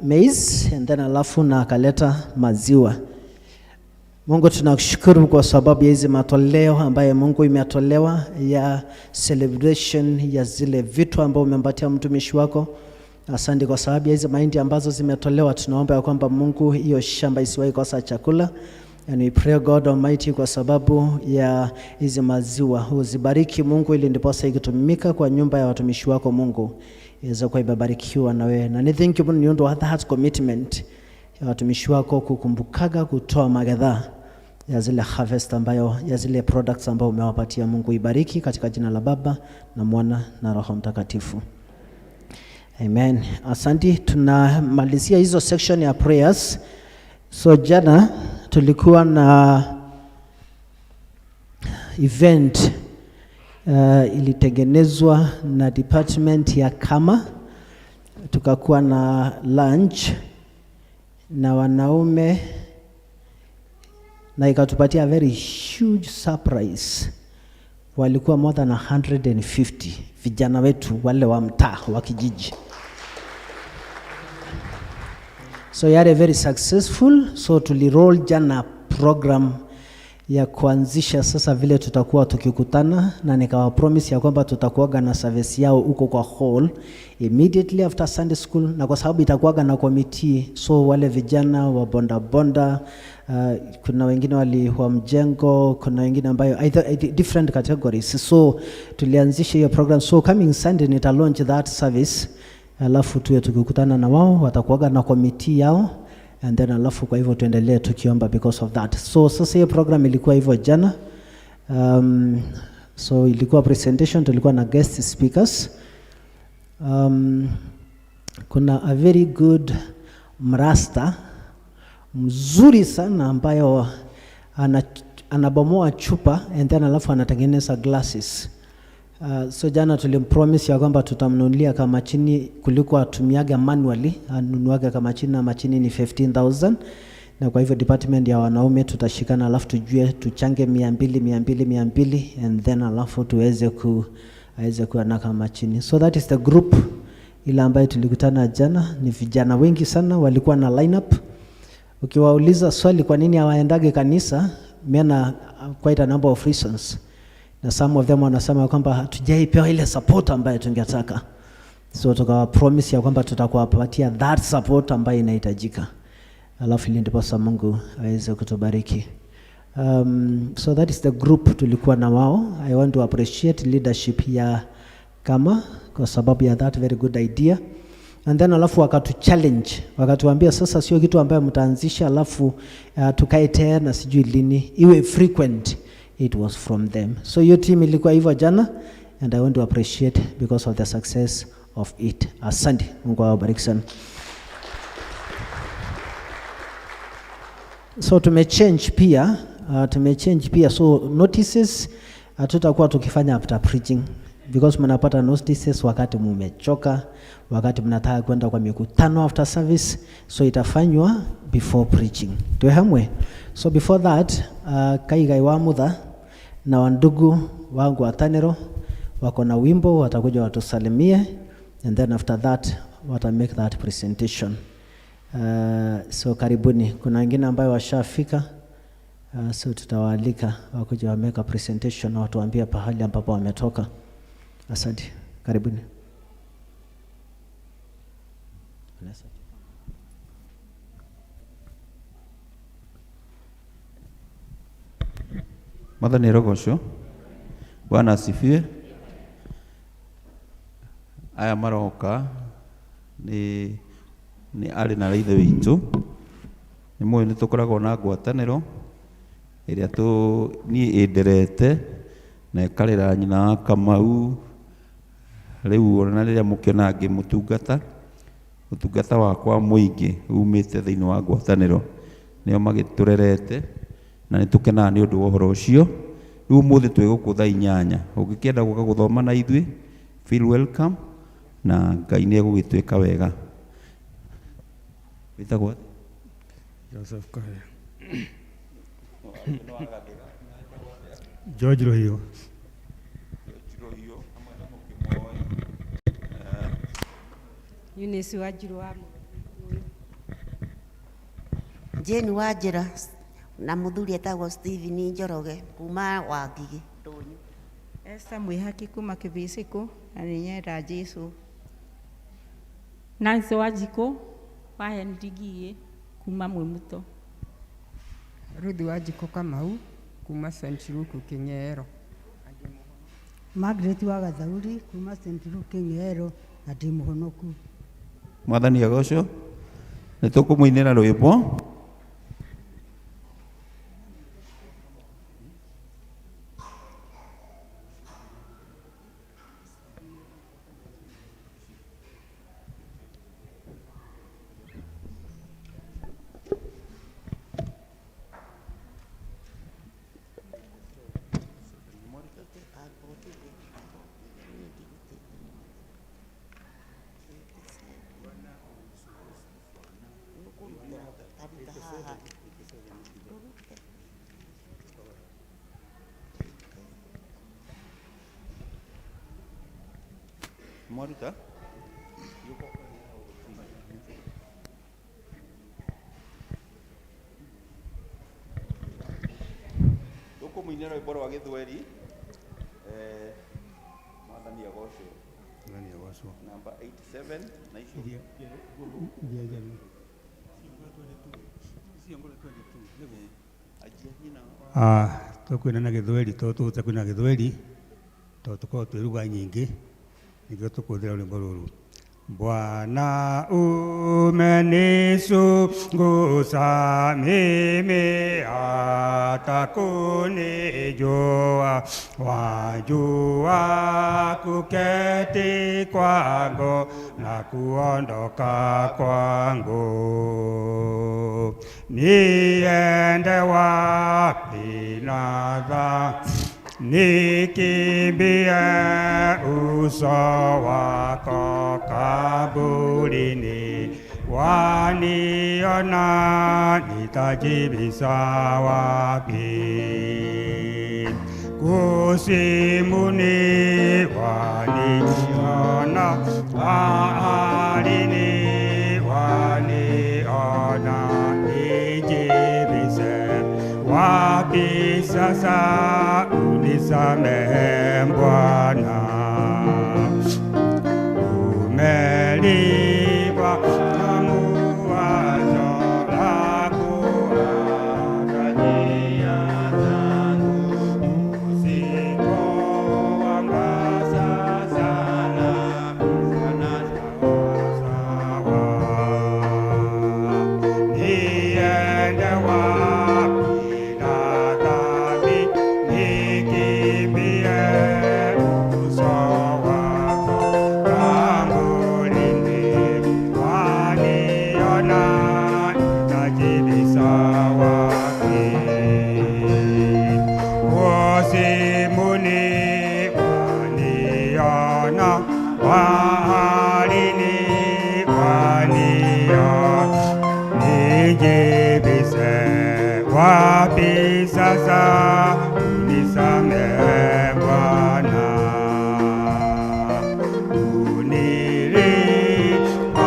maize and then alafu na akaleta maziwa. Mungu tunakushukuru kwa sababu ya hizi matoleo ambayo Mungu imetolewa ya celebration ya zile vitu ambao umempatia mtumishi wako. Asante kwa sababu ya hizi mahindi ambazo zimetolewa. Tunaomba ya kwamba Mungu hiyo shamba isiwahi kosa chakula. And we pray God Almighty kwa sababu ya hizi maziwa. Uzibariki Mungu ili ndiposa ikitumika kwa nyumba ya watumishi wako Mungu iweze kuwa ibarikiwa na wewe. Na ni thank you Mungu ndio that commitment ya watumishi wako kukumbukaga kutoa magadha ya zile harvest ambayo ya zile products ambao umewapatia. Mungu ibariki katika jina la Baba na Mwana na Roho Mtakatifu. Amen. Asante. Tunamalizia hizo section ya prayers. So jana tulikuwa na event ilitengenezwa na department ya kama, tukakuwa na lunch na wanaume na ikatupatia a very huge surprise. Walikuwa more than 150 vijana wetu wale wa mtaa wa kijiji. So yare very successful. So tuliroll jana program ya kuanzisha sasa vile tutakuwa tukikutana, na nikawa promise ya kwamba tutakuwa na service yao huko kwa hall immediately after Sunday school, na kwa sababu itakuwa na committee, so wale vijana wa bonda bonda, kuna wengine wali wa mjengo, kuna wengine ambayo different categories. So tulianzisha hiyo program. So coming Sunday nita launch that service, alafu tuwe tukikutana na wao, watakuwa na committee yao, and then alafu kwa hivyo tuendelee tukiomba because of that. So sasa hiyo program ilikuwa hivyo jana. So ilikuwa presentation, tulikuwa na guest speakers. Kuna a very good mrasta mzuri sana ambayo anabomoa chupa and then alafu anatengeneza glasses. So jana tulimpromise ya kwamba tutamnunulia kama chini kuliko atumiaga manually, anunuaga kama chini, na machini ni 15,000. Na kwa hivyo department ya wanaume tutashikana, alafu tujue tuchange 200 and then alafu tuweze kuwa na kama chini. So that is the group ile ambayo tulikutana jana. Ni vijana wengi sana walikuwa na lineup. Ukiwauliza swali kwa nini hawaendage kanisa, mena quite a number of reasons. Na some of them wanasema kwamba hatujaipewa ile support ambayo tungetaka. So tukawa promise ya kwamba tutakuwapatia that support ambayo inahitajika. Alafu ili ndipo sasa Mungu aweze kutubariki. So that is the group tulikuwa na wao. I want to appreciate leadership ya kama kwa sababu ya that very good idea. And then alafu wakatu challenge, wakatuambia sasa sio kitu ambayo mtaanzisha alafu tukae tena sijui lini, iwe frequent. It was from them. So your team ilikuwa hivyo jana, and I want to appreciate because of the success of it. Asante. Mungu awabariki sana. So tumechange pia, so notices tutakuwa tukifanya after preaching, because mnapata notices wakati mumechoka, wakati mnataka kwenda kwa mikutano after service. So itafanywa before preaching. Tuwe hamwe. So before that, Kaigai wa Mudha na wandugu wangu wa Tanero wako na wimbo, watakuja watusalimie, and then after that wata make that presentation. So karibuni. Kuna wengine ambayo washafika, so tutawaalika wakuja wa make a presentation na watuambie pahali ambapo wametoka. Asante. Karibuni. Mwathani rogocwo. Bwana asifiwe. Aya maroka ni ari na ithe witũ. Nĩ mũĩ nĩ tũkoragwo na ngwatanĩro ĩrĩa niĩ ĩnderete na ĩkarĩra nyina wa Kamau. Rĩu ona rĩrĩa mũkĩona ngĩmũtungata, ũtungata wakwa mũingĩ umĩte thĩinĩ wa ngwatanĩro, nĩo magĩtũrerete na nĩ tũkenaga nĩ ũndũ wa ũhoro ũcio. Rĩu ũmũthĩ twĩ gũkũ thaa 8, ũngĩkĩenda gũka gũthoma na ithuĩ, feel welcome, na Ngai nĩ egũgĩtwĩka wega. Wĩtagwo Joseph Kahe. George Rohio. Eunice Wanjiru wa Jane Wanjira na muthuri etagwo Stephen Njoroge kuma Wangigi Ndũnyũ. Esther Mwihaki kuma Kibisiku na nĩ nyenda Jesu. Nancy Wanjiku wa Hendigie kuma Mwimuto. Ruthi Wanjiku Kamau kuma St. Luke King'ero. Margaret wa Gathauri kuma St. Luke King'ero na ndĩ mũhonoku. Mwathani agocwo. Nĩ tũkũmũinĩra rwĩmbo. Morita. Tũkũmũinĩra rwĩmbo rwa Gĩthweri. Mwathani agocwo. Mwathani agocwo. Namba 87 na icio. Tũkwĩna na Gĩthweri tũtũte kwĩna Gĩthweri tũkorwo twĩ lugha nyingĩ nĩguo tũkũhũthĩra rwĩmbo rũrũ. Bwana umenizungusha mimi hata kunijua, wajua kuketi kwangu na kuondoka kwangu. Niende wapi nadha nikimbie uso wako kaburini, waniona nitajibisa wapi? Kusimuni waniona, baharini waniona, nijibise wapi sasa? Unisamehe Bwana, umelipa damu wazo lako akajia zangu, usikowangaza sana sana sawasawa. Niende wapi na dhambi nikimbie uso wako kaburini, waniona nitajibisa wapi? Kusimuni waniona, baharini waniona, nijibise wapi sasa? Unisamehe Bwana, unilipa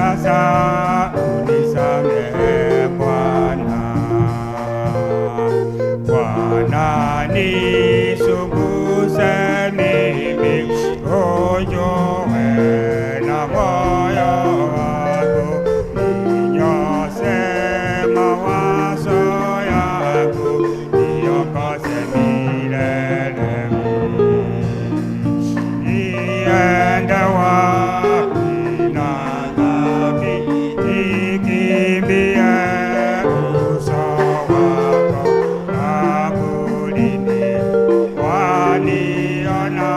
sasa unisamehe Bwana. Bwana nisuguse mimi, ujue na moyo wangu, ninyoshe mawazo yangu, niongoze milele. Niende wapi na dhambi, nikimbie uso wako, kaburini waniona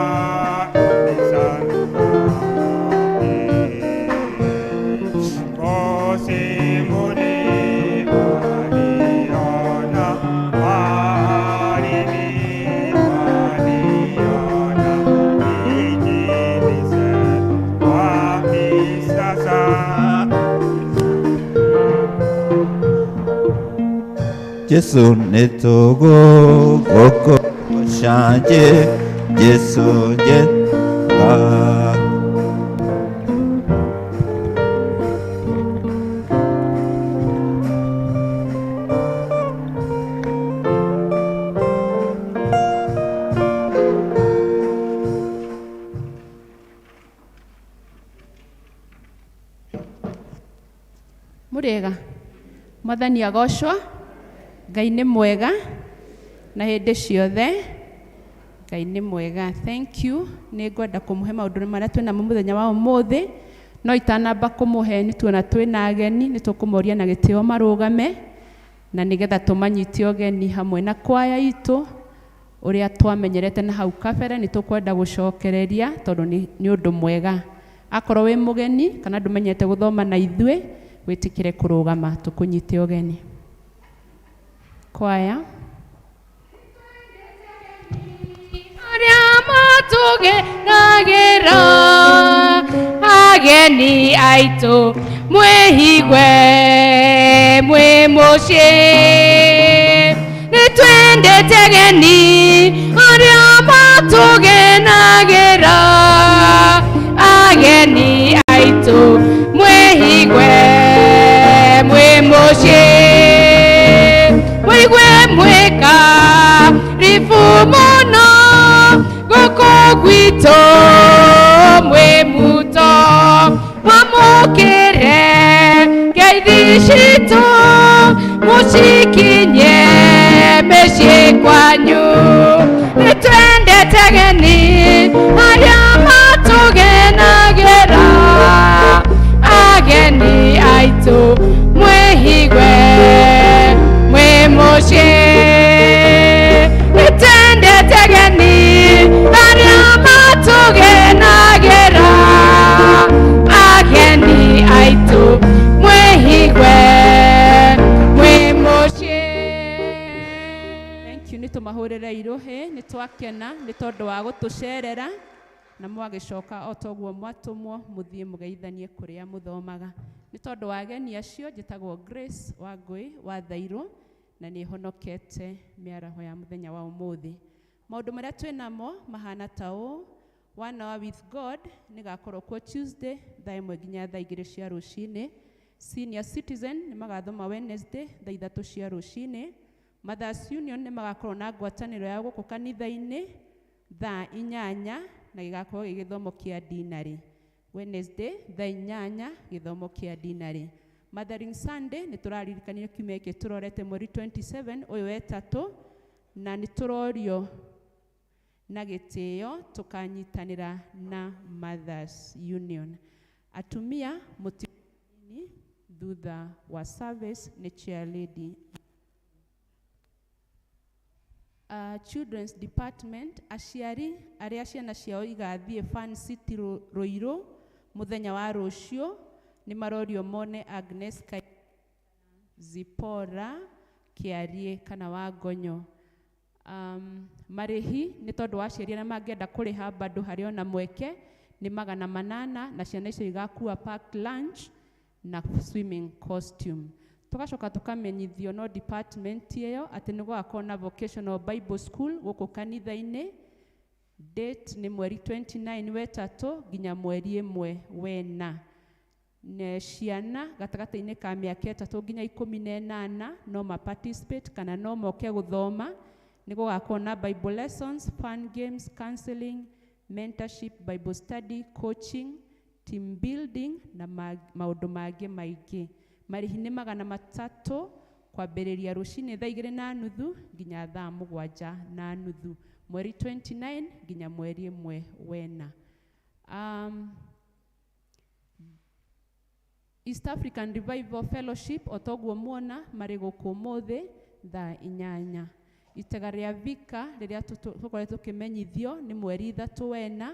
Kosimuni waniona, walini waniona, nijibize wapi sasa? Jesu nitugu goko shanje Jesu njenga Murega Mwathani agocwo. Ngai nĩ mwega na hĩndĩ ciothe. Ngai nĩ mwega. Thank you. Nĩ ngwenda kũmũhe maũndũ marĩa twĩna mũthenya wa ũmũthĩ, no itanamba kũmũhe nĩ tuona twĩna ageni, nĩ tũkũmoria na gĩtĩo marũgame na nĩgetha tũmanyite ũgeni hamwe na kwaya itũ ũrĩa twamenyerete na hau kabere. Nĩ tũkwenda gũcokereria tondũ nĩ ũndũ mwega. Akorwo wĩ mũgeni kana ndũmenyete gũthoma na ithuĩ, wĩtĩkĩre kũrũgama tũkũnyite ũgeni. Kwaya. Arĩa matũgenagĩra, ageni aitũ mwĩhigwe mwĩ mũciĩ. Nĩ twendete ageni arĩa matũgenagĩra, ageni aitũ mwĩhigwe mwĩ mũciĩ. Mwĩhigwe mwĩka ribu mũno gũkũ gwitũ mwĩ muto. Mwamũkĩre ngeithi citũ, mũcikinye mĩciĩ kwanyu. Nĩ twendete ageni arĩa matũgenagĩra, ageni aitũ mwĩhigwe mwĩ mũciĩ. Nĩ twendete ageni arĩa matũgenagĩra, ageni aitũ mwĩhigwe mwĩ mũciĩ. Thank you. Nĩ tũmahũrĩre irũhĩ. Nĩ twakena nĩ tondũ wa gũtũcerera na mwagĩcoka o toguo mwatũmwo mũthiĩ mũgeithanie kũrĩa mũthomaga. Nĩ tondũ wa ageni acio njĩtagwo Grace Wangũi wa Thairũ na nĩ honokete mĩaraho ya mũthenya wa ũmũthĩ. Maũndũ marĩa twĩnamo mahana ta ũũ. 1 hour with God nĩ gakorwo kuo Tuesday thaa 1 nginya thaa 2 cia rũcinĩ. Senior Citizen nĩ magathoma Wednesday thaa 3 cia rũcinĩ. Mothers Union nĩ magakorwo na ngwatanĩro ya gũkũ kanitha-inĩ thaa 8 na gĩgakorwo gĩgĩthomo kĩa dinarĩ. Wednesday thaa 8 gĩthomo kĩa dinarĩ. Mothering Sunday nĩ tũraririkanio kiumia gĩkĩ tũrorete mweri 27 ũyũ wetatũ, na nĩ tũrorio na gĩtĩo tũkanyitanĩra na Mothers Union. Atumia mũtini thutha wa service nĩ chair lady. Children's Department, aciari arĩa ciana ciao igathiĩ Fun City Ruiru mũthenya wa rũciũ nĩ marorio mone Agnes Zipora Kĩarie kana Wangonyo. Marĩhi nĩ tondũ wa aciari arĩa mangĩenda kũrĩha bado harĩ ona mweke nĩ 800 na ciana icio igakua packed lunch na swimming costume. Tugacoka tukamenyithio no department ĩyo atĩ nĩ gũgakorwo na vocational Bible school gũkũ kanitha-inĩ. Date nĩ mweri 29 wetatũ nginya mweri 1 wena. ne ciana gatagata-inĩ ka mĩaka 3 nginya 18 no participate kana no moke gũthoma. Nĩ gũgakorwo na Bible lessons, fun games, counseling, mentorship, Bible study, coaching, team building na maũndũ mangĩ maingĩ. Marĩhi nĩ 300 kwambĩrĩria rũcinĩ thaa 2:30 nginya thaa 7:30 mweri 29 nginya mweri 1 wena. East African Revival Fellowship otoguo muona marĩ gũkũ ũmũthĩ thaa 8. Itega rĩa Vika rĩrĩa tũkoretwo tũkĩmenyithio nĩ mweri 3 wena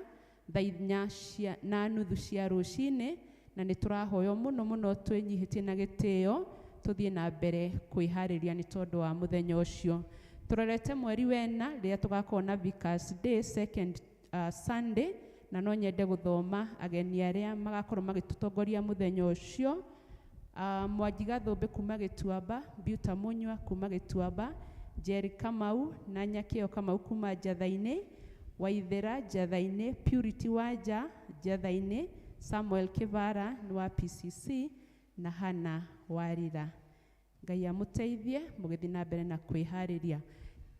thaa 4:30 cia rũcinĩ, na nĩ tũrahoywo mũno mũno twĩnyihĩtie na gĩtĩo tũthiĩ na mbere kwĩharĩria nĩ tondũ wa mũthenya ũcio. Tũrorete mweri wena rĩrĩa tũgakorwo na Vikas Day, second Sunday, na no nyende gũthoma ageni arĩa magakorwo magĩtũtongoria mũthenya ũcio. Mwangi Gathũmbĩ kuma Gĩtuamba, Biuta Munywa kuma Gĩtuamba, Jerry Kamau na Nyakĩo Kamau kuma Njatha-inĩ, Waithera Njatha-inĩ, Purity Wanja Njatha-inĩ, Samuel Kivara ni wa PCC na Hana Warira. Ngai amũteithie mũgĩthiĩ na mbere na kwĩharĩria.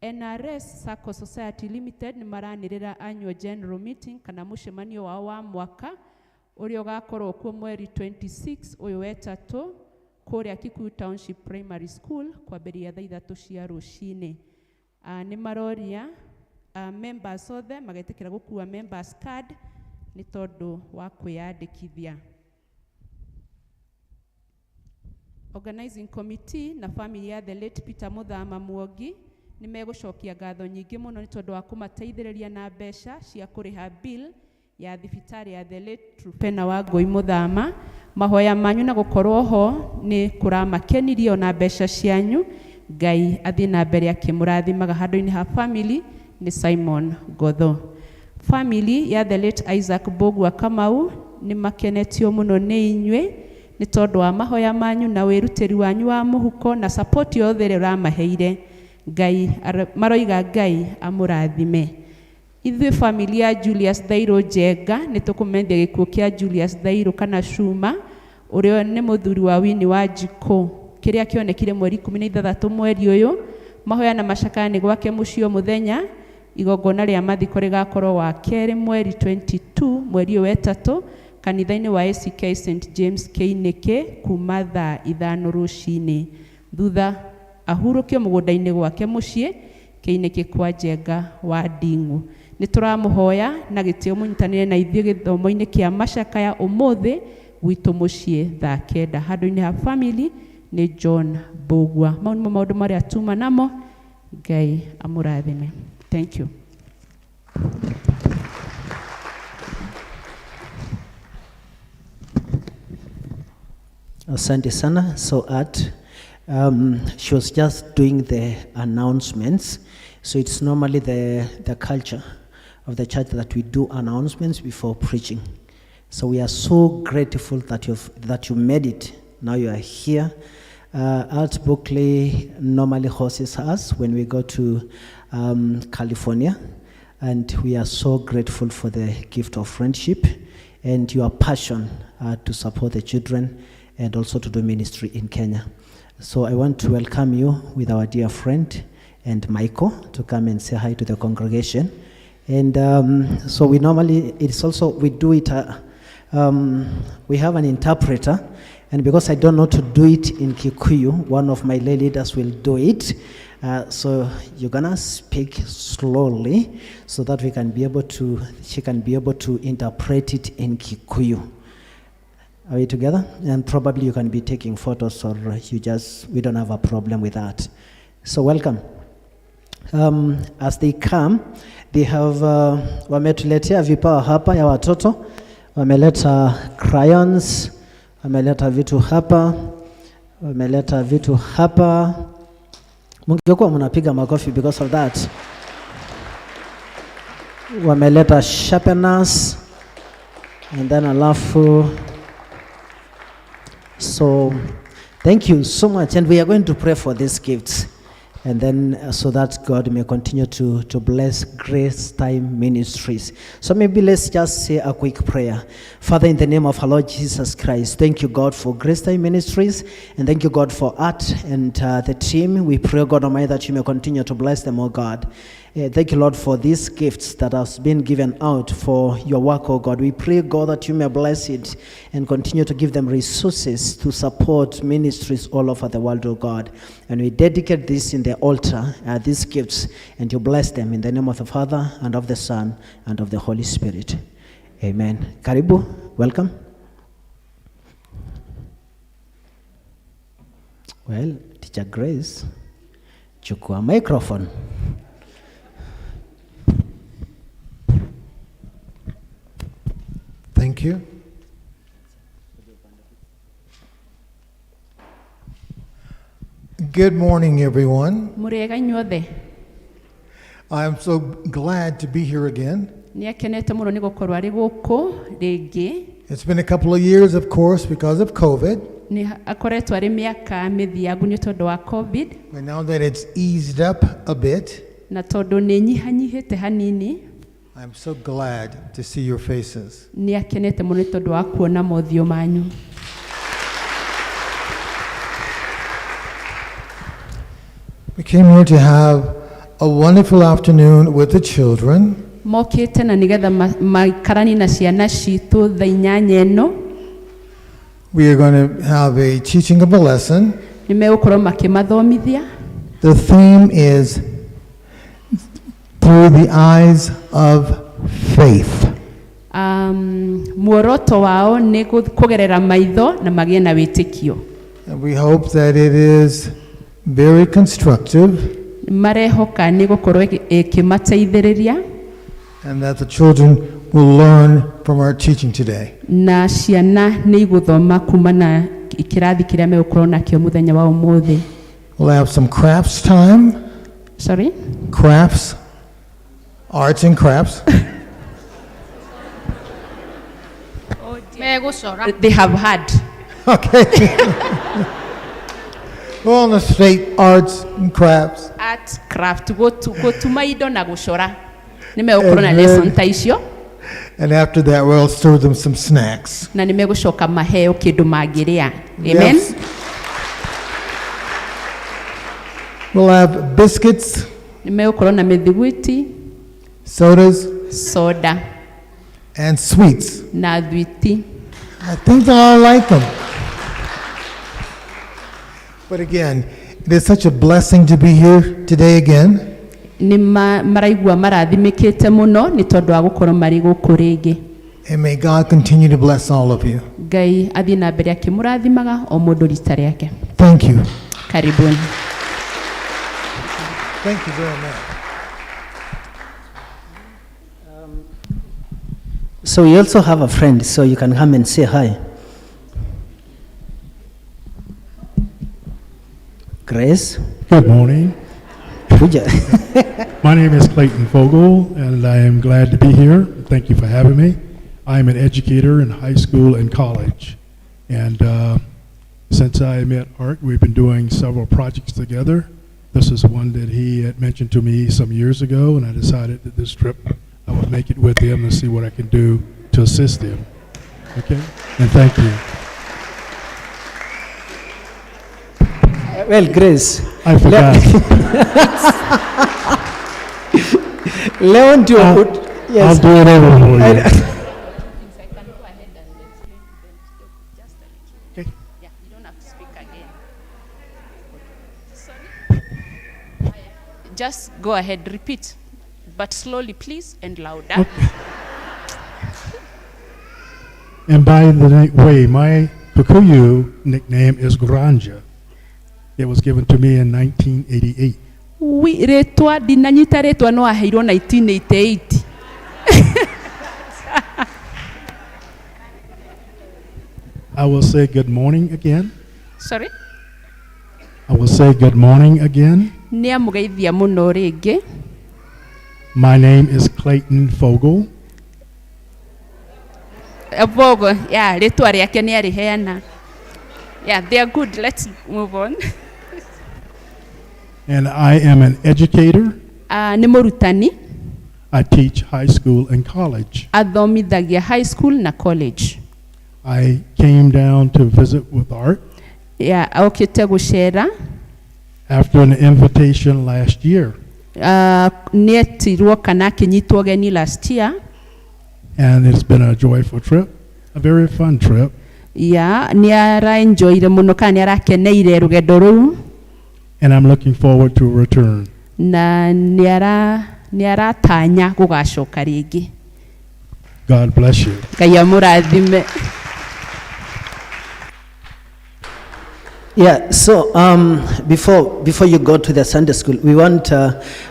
NRS Sacco Society Limited nĩ maranĩrĩra annual general meeting kana mũcemanio wao wa mwaka ũrĩa ũgakorwo kuo mweri 26 ũyũ wetatũ kũrĩa Kikuyu Township Primary School kwambĩrĩria thaa 3 cia rũcinĩ. Nĩ maroria members othe magetĩkĩra gũkua members card nĩ tondũ wa kwĩyandĩkithia. Organizing committee na family ya the late Peter Muthama Mwogi nĩ megũcokia ngatho nyingĩ mũno nĩ tondũ wa kũmateithĩrĩria na mbeca cia kũrĩha bill ya thibitarĩ ya the late Trupena wa Ngũi Muthama. Mahoya manyu na gũkorwo ho nĩ kũramakenirie ona mbeca cianyu. Ngai athiĩ na mbere akĩmũrathimaga. Handũ-inĩ ha family nĩ Simon Gotho. Family ya the late Isaac Bogwa Kamau nĩ makenetio mũno nĩ inyuĩ nĩ tondũ wa mahoya manyu na wĩrutĩri wanyu wa mũhuko na support yothe ĩrĩa ũramaheire. Ngai maroiga Ngai amũrathime. Ithuĩ family ya Julius Thairũ Njenga nĩ tũkũmenyithia gĩkuũ kĩa Julius Thairũ kana Cuma ũrĩa nĩ mũthuri wa Winnie Wanjikũ kĩrĩa kĩonekire mweri 16 mweri ũyũ. Mahoya na macakaya nĩ gwake mũciĩ mũthenya. Igongona rĩa mathiko rĩgakorwo wa kerĩ mweri 22 mweri ũyũ wetatũ kanitha-inĩ wa ACK St James Kĩinĩkĩ kuma thaa 5 rũcinĩ. Thutha ahurũkio mũgũnda-inĩ gwake mũciĩ Kĩinĩkĩ kwa Njenga wa Nding'u. Nĩ tũramũhoya na gĩtĩo mũnyitanĩre na ithuĩ gĩthomo-inĩ kĩa macakaya ũmũthĩ gwitũ mũciĩ thaa 9. Handũ-inĩ ha family nĩ John Bogwa. Mau nĩmo maũndũ marĩa tuma namo. Ngai amũrathime. Thank you. Asante sana. So she was just doing the announcements. So it's normally the culture of the church that we do announcements before preaching. So we are so grateful that you made it. Now you are here. Art Buckley normally hosts us when we go to California, and we are so grateful for the gift of friendship and your passion to support the children and also to do ministry in Kenya. So I want to welcome you with our dear friend and Michael to come and say hi to the congregation. And so we normally, it's also, we do it, we have an interpreter, and because I don't know to do it in Kikuyu, one of my lay leaders will do it. So you're gonna speak slowly so that she can be able to interpret it in Kikuyu. Are we together? And probably you can be taking photos, or we don't have a problem with that. So welcome. As they come, they have wametuletea vipawa hapa ya watoto. Wameleta crayons, wameleta vitu hapa, wameleta vitu hapa. Mungekuwa mnapiga makofi because of that. Wameleta sharpeners, and then alafu. So thank you so much, and we are going to pray for these gifts. and then so that God may continue to bless Grace Time Ministries. So maybe let's just say a quick prayer. Father, in the name of our Lord Jesus Christ, thank you, God, for Grace Time Ministries, and thank you, God, for Art and the team. We pray, God Almighty, that you may continue to bless them, oh God. Thank you, Lord, for these gifts that has been given out for your work, oh God. We pray, God, that you may bless it and continue to give them resources to support ministries all over the world, oh God. And we dedicate this in the altar, these gifts, and you bless them in the name of the Father and of the Son and of the Holy Spirit. Amen. Karibu, welcome. Well, Teacher Grace, chukua microphone. Thank you. Good morning, everyone. I am so glad to be here again. It's been a couple of years, of course, because of COVID. But now that it's eased up a bit, I'm so glad to see your faces. We came here to have a wonderful afternoon with the children. We are going to have a teaching of a lesson. The theme is through the eyes of faith. And we hope that it is very constructive and that the children will learn from our teaching today. We'll have some crafts time. Sorry? Crafts. Arts and crafts. They have had. Okay. Well, on the state arts and crafts. Art, craft, go to maido na gushora. Lesson taisho. And after that, we'll serve them some snacks. Na nimegushoka maheo kidumagiria. Amen. Yes. We'll have biscuits. Sodas. Soda. And sweets. Na duiti. I think they all like them. But again, it is such a blessing to be here today again. And may God continue to bless all of you. Thank you. Karibuni. Thank you very much. So we also have a friend, so you can come and say hi. Grace. Good morning. My name is Clayton Fogel, and I am glad to be here. Thank you for having me. I am an educator in high school and college. And since I met Art, we've been doing several projects together. This is one that he had mentioned to me some years ago, and I decided that this trip I would make it with him and see what I can do to assist him. Okay? And thank you. Well, Grace. I forgot. Leon, do yes. I'll do it over for you. Okay. Yeah, you don't have to speak again. Sorry? Just go ahead, repeat. But slowly, please, and louder. Okay. And by the way, my Kikuyu nickname is Granja. It was given to me in 1988. Oui, retwa dinanyita retwa no aheirwo 1988. I will say good morning again. Sorry? I will say good morning again. Niamugeithia muno ringi. My name is Clayton Fogel. Fogel, yeah, retwa riake ni ariheana. Yeah, they are good. Let's move on. And I am an educator. Nĩ mũrutani. I teach high school and college. Athomithagia high school na college. I came down to visit with Art. Okĩte gũcera. After an invitation last year. Nĩetirwo kana akĩnyitwo ũgeni last year. And it's been a joyful trip, a very fun trip. Nĩara-enjoyire mũno kana nĩarakeneire rũgendo rũu. And I'm looking forward to return. Na nĩaratanya gũgacoka rĩngĩ. God bless you. Ngai amũrathime. Yeah, so before you go to the Sunday school, we want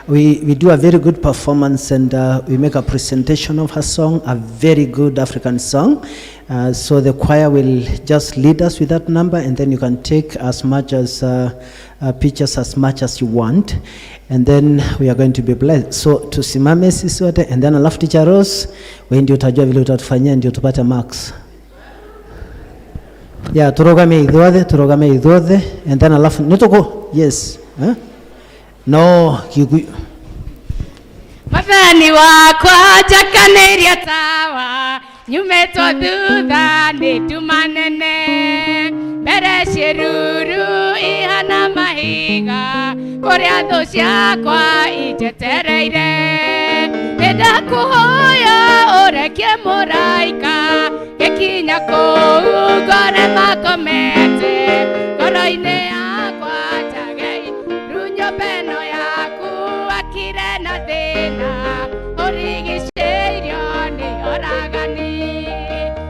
we do a very good performance and we make a presentation of her song, a very good African song. So the choir will just lead us with that number, and then you can take as much as pictures as much as you want, and then we are going to be blessed. So tusimame sisi wote, and then alafu teacher Rose, wewe ndio utajua vile utatufanyia ndio tupate marks. Yeah, turogame idhuothe, and then alafu nituko, yes. No, Kikuyu. Mathani wakwa njakanĩria tawa, nyumĩtwo thutha nĩ nduma nene, mbere ciĩruru ihana mahiga, kũrĩa thũ ciakwa injetereire, nĩndakũhoya ũrekie mũraika, gĩkinya kũu ngore makomete, ngoro-inĩ yakwa njagei rĩu nyũmba ĩno yaku akire na thĩna, ũrigicĩirio nĩ oragani,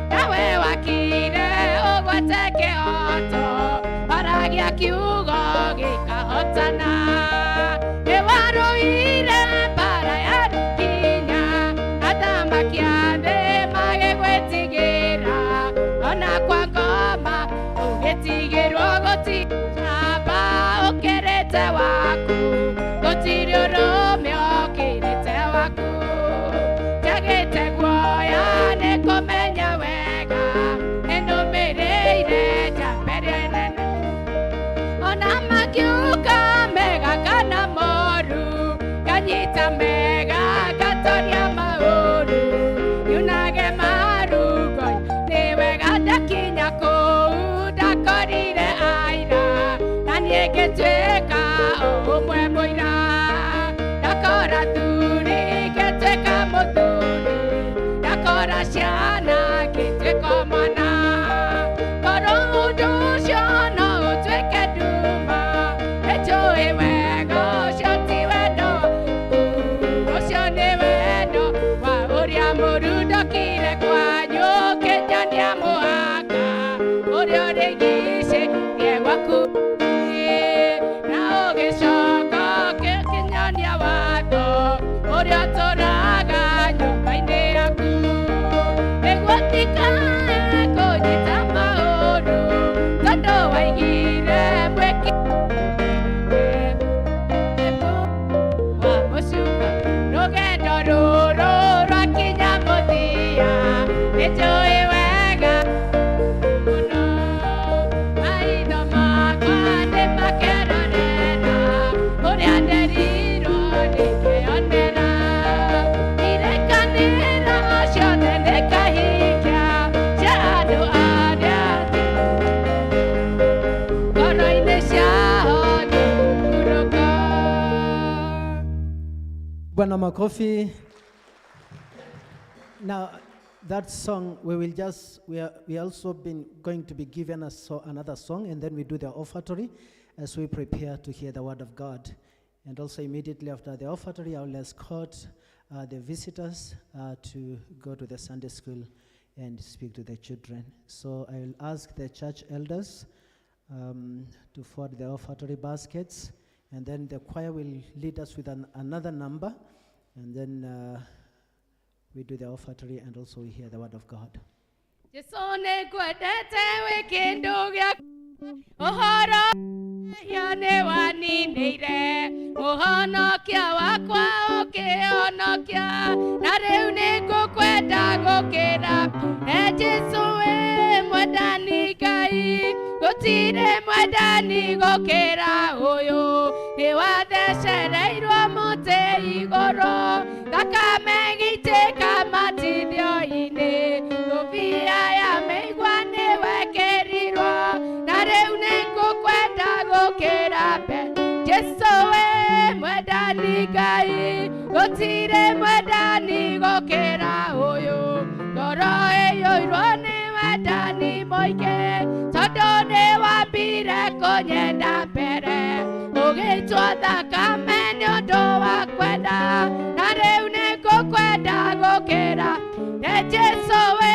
nawe wakire ũgwate kĩhoto, waragia kiugo gĩkahotana, nĩwarũire mbara ya kinya, athamaki a thĩ magĩgwĩtigĩra, ona kwa ngoma ũgĩtigĩrwo gũticamba ũkĩrĩte waku, gũtirĩ ũrũme ũkĩrĩte waku, njagĩte guoya nĩ kũmenya wega, nĩnũmĩrĩire njambĩrĩa nene, ona makiuga mega kana moru, nganyita mega ngatoria maũru, yunage marugo nĩ wega ndakinya kũu ndakorire aira, na niĩ ngĩtuĩka ũmwe mũira, ndakora thuri ngĩtuĩka mũthuri, ndakora ciana ngĩtuĩka mwana, korwo ũndũ ũcio no ũtuĩke nduma, nĩnjũĩ wega ũcio ti wendo, ũcio nĩ wendo wa ũrĩa mũru ndokire kwanyu, kĩnyonia mũhaka ũrĩa ũrĩgicĩirie gwaku, na ũgĩcoka ũkĩnyonia watho ũrĩa ũtũũraga nyũmba-inĩ yaku, nĩguo ndikae kũnyita maũru, tondũ waigire wa mũcuka, rũgendo rũrũ rwakinya mũthia, nĩnjũĩ wega mũno, maitho makwa nĩmakerorera ũrĩa nderirwo ndingĩonera, irekanĩro ciothe nĩkahingia cia andũ arĩa ngoro-inĩ ciao nĩhurũka. Bwana makofi. Now that song we will just we also been going to be given another song, and then we do the offertory as we prepare to hear the word of God. And also immediately after the offertory, I will escort the visitors to go to the Sunday school and speak to the children. So I will ask the church elders to forward the offertory baskets, and then the choir will lead us with another number, and then we do the offertory and also we hear the word of God. Jesu nĩngwendete wĩ kĩndũ gĩa ũhoro ũrĩa nĩwaninĩire, mũhonokia wakwa ũkĩhonokia, na rĩu nĩngũkwenda gũkĩra, Jesu wĩ mwendani Ngai, gũtirĩ gutire mwendani gukira uyu niwathecereirwo muti iguru thakame gĩitĩka matithio-inĩ ngũbia ya mĩigua nĩwekerirwo na rĩu nĩngũkwenda gũkĩra mbere Jesu we mwendani Ngai gũtirĩ mwendani gũkĩra ũyũ ngoro ĩiyũirwo nĩ wendani mũingĩ tondũ nĩwambire kũnyenda mbere ũgĩitwo thakame nĩ ũndũ wa kwenda na rĩu nĩngũkwenda gũkĩra Jesu we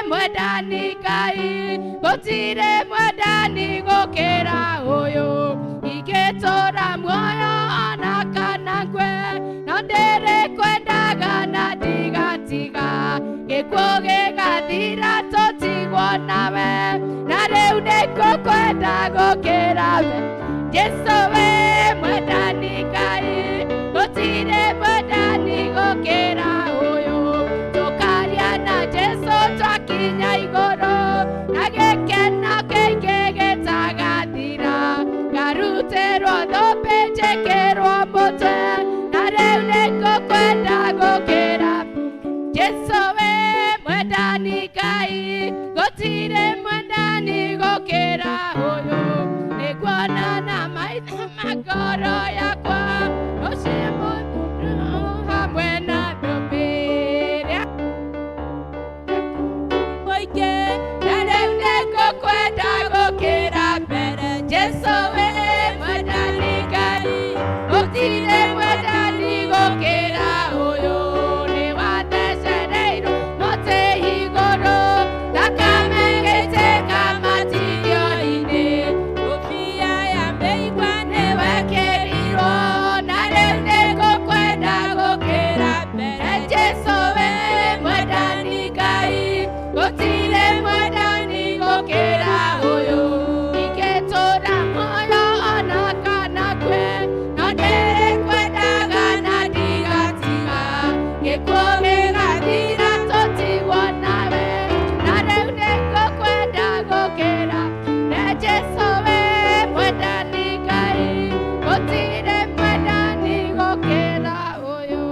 mwendani Ngai gũtirĩ mwendani gũkĩra ũyũ ingĩtũra muoyo ona kana ngwe no ndĩrĩkwendaga na ndigatiga gĩkuũ gĩgathira tũtigwo nawe na rĩu nĩngũkwenda gũkĩra we Jesu we mwendani Ngai gũtirĩ mwendani gũkĩra ũyũ tũkaria na Jesu twakinya igũrũ na gĩkeno kĩingĩ gĩtagathira ngarutĩrwo thũmbĩ njĩkĩrwo mũtwe na rĩu nĩngũkwenda gũkĩra Jesu we mwendani Ngai gũtirĩ mwendani gũkĩra ũyũ nĩguona na maitho ma ngoro yakwa ũcio mũthuru hamwe na thũmbĩ mũingĩ na rĩu nĩngũkwenda gũkĩra mbere Jesu we mwendani Ngai gũtirĩ mwendani gũkĩra ũyũ nĩwathecereirwo mũtĩ igũrũ thakame gĩitĩka matithio-inĩ ngũbia ya mĩigua nĩwekerirwo na rĩu nĩngũkwenda gũkĩra mbere Jesu we mwendani Ngai gũtirĩ mwendani gũkĩra ũyũ ingĩtũra muoyo ona kana ngwe no ndĩrĩkwendaga na ndigatiga gĩkuũ gĩgathira tũtigwo nawe na rĩu nĩngũkwenda gũkĩra Jesu we mwendani Ngai gũtirĩ mwendani gũkĩra ũyũ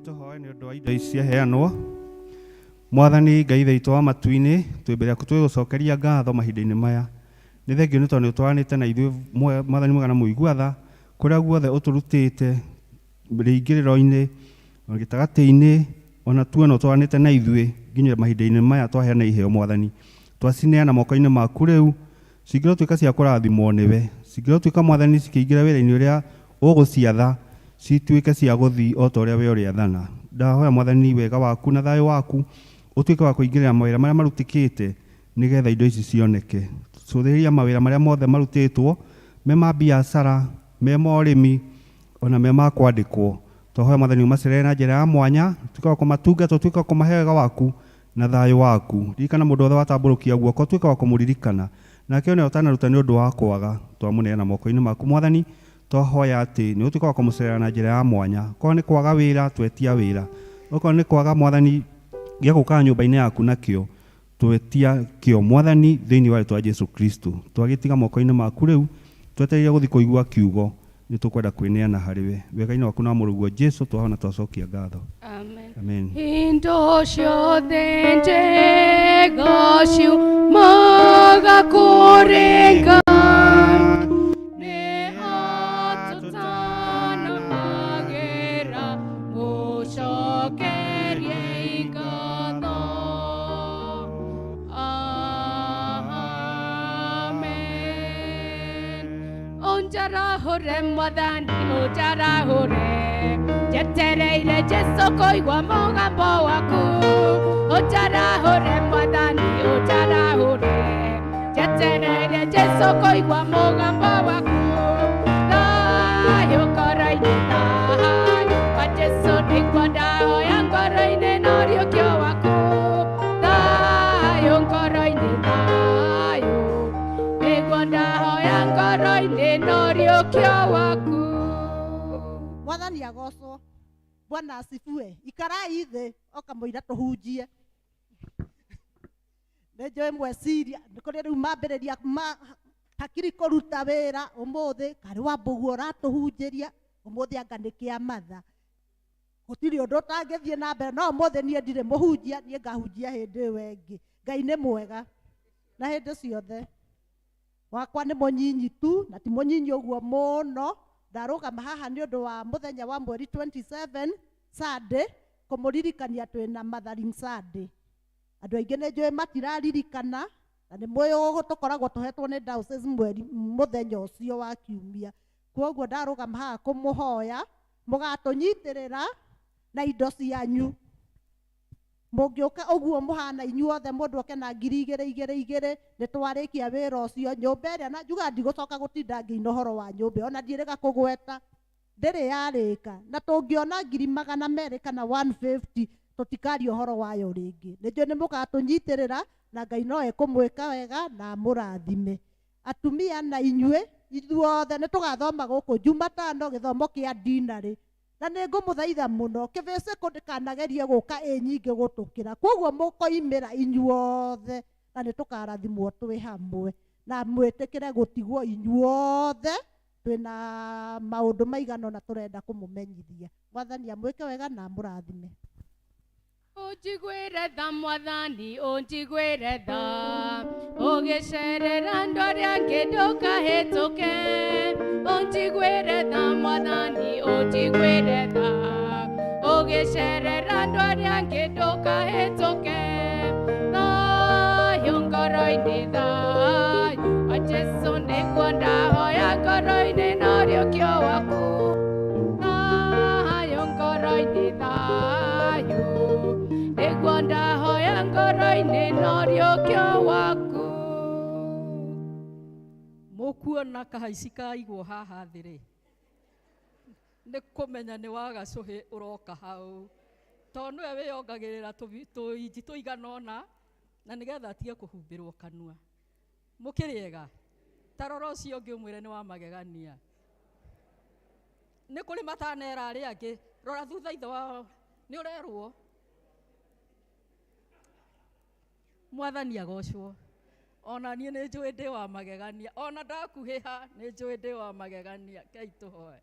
tũhoe nĩ ũndũ wa indo ici ciaheanwo Mwathani Ngai ithe witũ wa matu-inĩ twĩ mbere yaku twĩgũcokeria ngatho mahinda-inĩ maya nĩ thengio nĩ tondũ nĩũtwaranĩte na ithuĩ Mwathani mwega na mũigua tha kũrĩa guothe ũtũrutĩte rĩingĩrĩro-inĩ ona gĩtagatĩ-inĩ ona tuona ũtwaranĩte na ithuĩ nginya mahinda-inĩ maya twaheana iheo Mwathani twacineana moko-inĩ maku rĩu cingĩrotuĩka cia kũrathimwo nĩwe cingĩrotuĩka Mwathani cikĩingĩra wĩra-inĩ ũrĩa ũgũciatha cituĩke cia gũthiĩ o ta ũrĩa we ũrĩathana ndahoya Mwathani wega waku na thayũ waku ũtuĩke wa kũingĩrĩra mawĩra marĩa marutĩkĩte nĩgetha indo ici cioneke cũthĩrĩria mawĩra marĩa mothe marutĩtwo me ma biacara me ma ũrĩmi ona me ma kwandĩkwo twahoya Mwathani ũmacerere na njĩra ya mwanya tuĩke wa kũmatungata tuĩke wa kũmahe wega waku na thayũ waku ririkana mũndũ wothe watambũrũkia guoko tuĩke wa kũmũririkana nake one ũtanaruta nĩ ũndũ wa kwaga twamũneana moko-inĩ maku Mwathani twahoya atĩ nĩ ũtuĩke wa kũmũcerera na njĩra ya mwanya korwo nĩ kwaga wĩra twetia wĩra okorwo nĩ kwaga Mwathani gĩa gũũkaga nyũmba-inĩ yaku nakĩo twetia kĩo Mwathani thĩinĩ wa rĩĩtwa rĩa Jesũ Kristo twagĩtiga moko-inĩ maku rĩu twetereire gũthiĩ kũigua kiugo nĩ tũkwenda kwĩneana harĩ we wega-inĩ waku na mũrũguo Jesũ twahona twacokia ngatho amen indo ciothe njega ciumaga kũrĩ Ngai Hore Mwathani ũnjarahũre njetereire Jesũ kũigua mũgambo waku ũnjarahũre Mwathani ũnjarahũre njetereire Jesũ kũigua mũgambo waku thayũ ngoro-inĩ thayũ wa Jesũ nĩguo ndahoya ngoro-inĩ na ũriũkio waku thayũ ngoro-inĩ thayũ nĩguo ndahoya ngoro-inĩ na ũriũkio waku Mwathani agocwo Bwana asifiwe ikarai thĩ oka mũira tũhunjie Nĩnjũĩ mweciria nĩ kũrĩ rĩu mambĩrĩria hakiri kũruta wĩra ũmũthĩ karĩ Wambũgua ũratũhunjĩria ũmũthĩ anga nĩ kĩamatha. Gũtirĩ ũndũ ũtangĩthiĩ na mbere no ũmũthĩ niĩ ndirĩ mũhunjia, niĩ ngahunjia hĩndĩ ĩyo ĩngĩ. Ngai nĩ mwega na hĩndĩ ciothe. Wakwa nĩ mũnyinyi tu na ti mũnyinyi ũguo mũno. Ndarũgama haha nĩ ũndũ wa mũthenya wa mweri 27 Sunday, kũmũririkania twĩna Mothering Sunday. Andũ aingĩ nĩ njũĩ matiraririkana na nĩ mũĩ ũguo tũkoragwo tũhetwo nĩ diocese mũthenya ũcio wa Kiumia. Kwoguo ndarũgama haha kũmũhoya mũgatũnyitĩrĩra na indo cianyu. Mũngĩũka ũguo mũhana inyuothe mũndũ oke na 2,200 nĩ twarĩkia wĩra ũcio. Nyũmba ĩrĩa na njuga ndigũcoka gũtinda ngĩina ũhoro wa nyũmba ona ndirĩga kũgweta ndĩrĩ yarĩka, na tũngĩona 200,000 kana 150 tũtikaria ũhoro wayo rĩngĩ. Nĩnjũĩ nĩ mũgatũnyitĩrĩra na Ngai no ekũmwĩka wega na mũrathime. Atumia na inyuĩ ithuothe nĩ tũgathoma gũkũ Jumatano gĩthomo kĩa dinarĩ, na nĩ ngũmũthaitha mũno kĩbĩcĩkũ ndĩkanagerie gũka nyingĩ gũtũkĩra. Kwoguo mũkoimĩra inyuothe na nĩ tũkarathimwo twĩ hamwe na mwĩtĩkĩre gũtigwo inyuothe twĩna maũndũ maigana na tũrenda kũmũmenyithia. Mwathani amwĩke wega na mũrathime. Unjiguire tha Mwathani, unjiguire tha, ũgĩcerera andũ arĩa angĩ ndũkahĩtũke. Unjiguire tha Mwathani, unjiguire tha, ũgĩcerera andũ arĩa angĩ ndũkahĩtũke. Thayũ ngoro-inĩ, thayũ wa Jesũ nĩguo ndahoya ngoro-inĩ na ũriũkio waku. Thayũ ngoro-inĩ, thayũ nĩguo ndahoya ngoro-inĩ na ũriũkio waku. Mũkuona kahaici kaigwo haha thĩ-rĩ, nĩ kũmenya nĩ wa gacũhĩ ũroka hau, tondũ nĩwe wĩyongagĩrĩra tũinji tũigana ũna na nĩgetha atige kũhumbĩrwo kanua. Mũkĩrĩega ta rora ũcio ũngĩ ũmwĩre nĩ wa magegania. Nĩ kũrĩ matanera arĩa angĩ, rora thutha ithe wao nĩ ũrerwo. Mwathani agocwo. Ona niĩ nĩ njũĩ ndĩ wa magegania, ona ndakuhĩha nĩ njũĩ ndĩ wa magegania. Ngai tũhoe.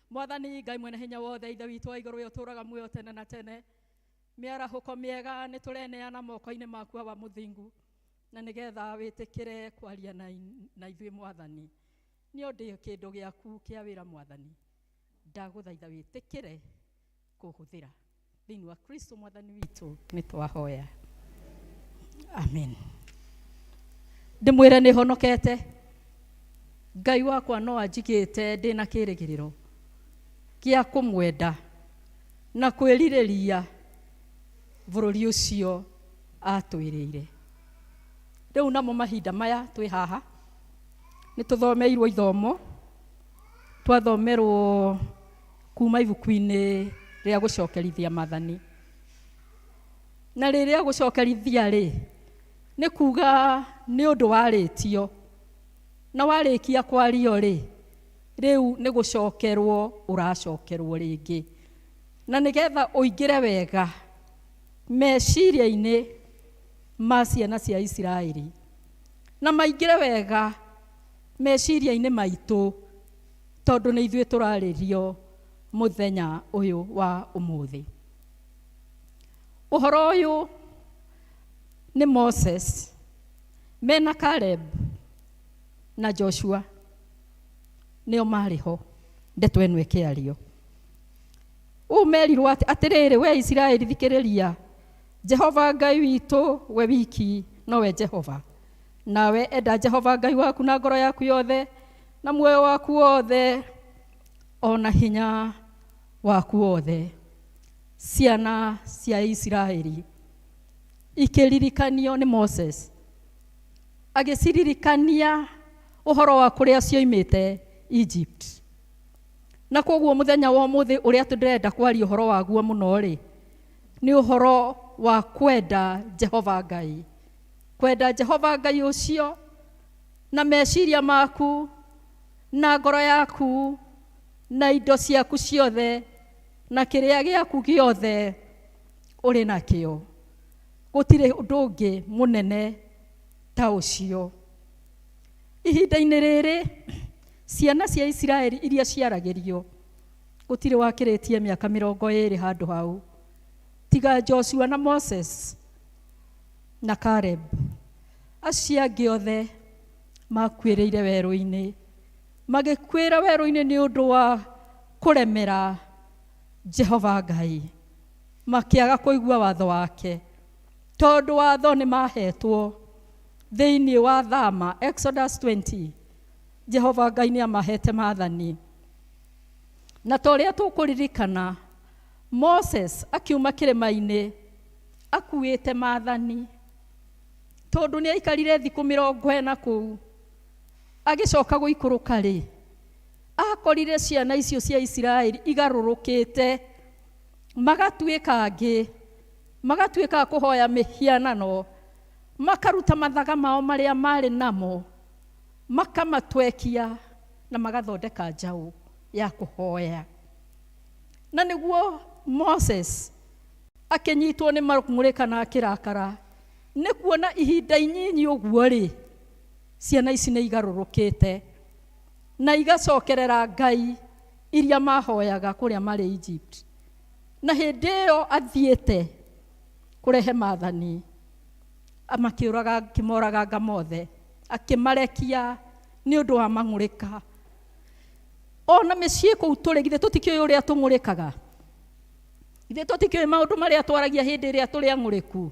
Mwathani Ngai mwene hinya wothe, ithe witũ wa igũrũ ũtũũraga muoyo tene na tene, mĩarahũko mĩega nĩ tũreneana moko-inĩ maku wa mũthingu, na nĩgetha wĩtĩkĩre kwaria na ithuĩ Mwathani nĩ ũndũ kĩndũ gĩaku kĩa wĩra. Mwathani ndagũthaitha wĩtĩkĩre kũhũthĩra thĩinĩ wa Kristo Mwathani witũ nĩ twahoya, amen. Ndĩmwĩre nĩ honokete. Ngai wakwa no anjigĩte ndĩ na kĩrĩgĩrĩro gĩa kũmwenda na kwĩrirĩria bũrũri ũcio atwĩrĩire. Rĩu namo mahinda maya twĩ haha nĩ tũthomeirwo ithomo, twathomerwo kuma ibuku-inĩ rĩa gũcokerithia Maathani. Na rĩrĩa gũcokerithia rĩ, nĩ kuga nĩ ũndũ warĩtio, na warĩkia kwario rĩ, rĩu nĩ gũcokerwo ũracokerwo rĩngĩ, na nĩgetha ũingĩre wega meciria-inĩ ma ciana cia Isiraeli na maingĩre wega meciria-inĩ maitũ, tondũ nĩ ithuĩ tũrarĩrio mũthenya ũyũ wa ũmũthĩ. Ũhoro ũyũ nĩ Moses mena Caleb na Joshua nĩo marĩ ho ndeto ĩno ĩkĩario. Merirwo atĩrĩrĩ, we Isiraeli thikĩrĩria, Jehova Ngai witũ we wiki nowe Jehova, nawe enda Jehova Ngai waku na ngoro yaku yothe na muoyo waku wothe ona hinya waku wothe. Ciana cia Isiraeli ikĩririkanio nĩ Moses, agĩciririkania ũhoro wa kũrĩa cioimĩte Egypt. Na kwoguo mũthenya wa ũmũthĩ ũrĩa tũrenda kwaria ũhoro waguo mũno rĩ, nĩ ũhoro wa kwenda Jehova Ngai. Kwenda Jehova Ngai ũcio na meciria maku na ngoro yaku na indo ciaku ciothe na kĩrĩa gĩaku gĩothe ũrĩ nakĩo. Gũtirĩ ũndũ ũngĩ mũnene ta ũcio. Ihinda-inĩ rĩrĩ ciana cia Isiraeli iria ciaragĩrio gũtirĩ wakĩrĩtie mĩaka 20 handũ hau, tiga Joshua na Moses na Caleb. Acio angĩ othe makuĩrĩire werũ-inĩ, magĩkuĩra werũ-inĩ nĩ ũndũ wa kũremera Jehova Ngai, makĩaga kũigua watho wake, tondũ watho nĩ mahetwo thĩinĩ wa Thama, Exodus 20. Jehova Ngai nĩ amahete maathani. Na ta ũrĩa tũkũririkana, Moses akiuma kĩrĩma-inĩ akuĩte maathani, tondũ nĩ aikarire thikũ 40 kũu. Agĩcoka gũikũrũka rĩ, akorire ciana icio cia Isiraeli igarũrũkĩte, magatuĩka angĩ, magatuĩka kũhoya mĩhianano, makaruta mathaga mao marĩa marĩ namo, makamatwekia na magathondeka njaũ ya kũhoya. Na nĩguo Moses akĩnyitwo nĩ mang'ũrĩka na akĩrakara, nĩ kuona ihinda inyinyi ũguo rĩ, ciana ici nĩ igarũrũkĩte na igacokerera Ngai iria mahoyaga kũrĩa marĩ Egypt. Na hĩndĩ ĩyo athiĩte kũrehe maathani, akĩmoragaga mothe, akĩmarekia nĩ ũndũ wa mang'ũrĩka. Ona mĩciĩ kũu tũrĩ, githĩ tũtikĩũĩ ũrĩa tũng'ũrĩkaga? Githĩ tũtikĩũĩ maũndũ marĩa twaragia hĩndĩ ĩrĩa tũrĩ ang'ũrĩku?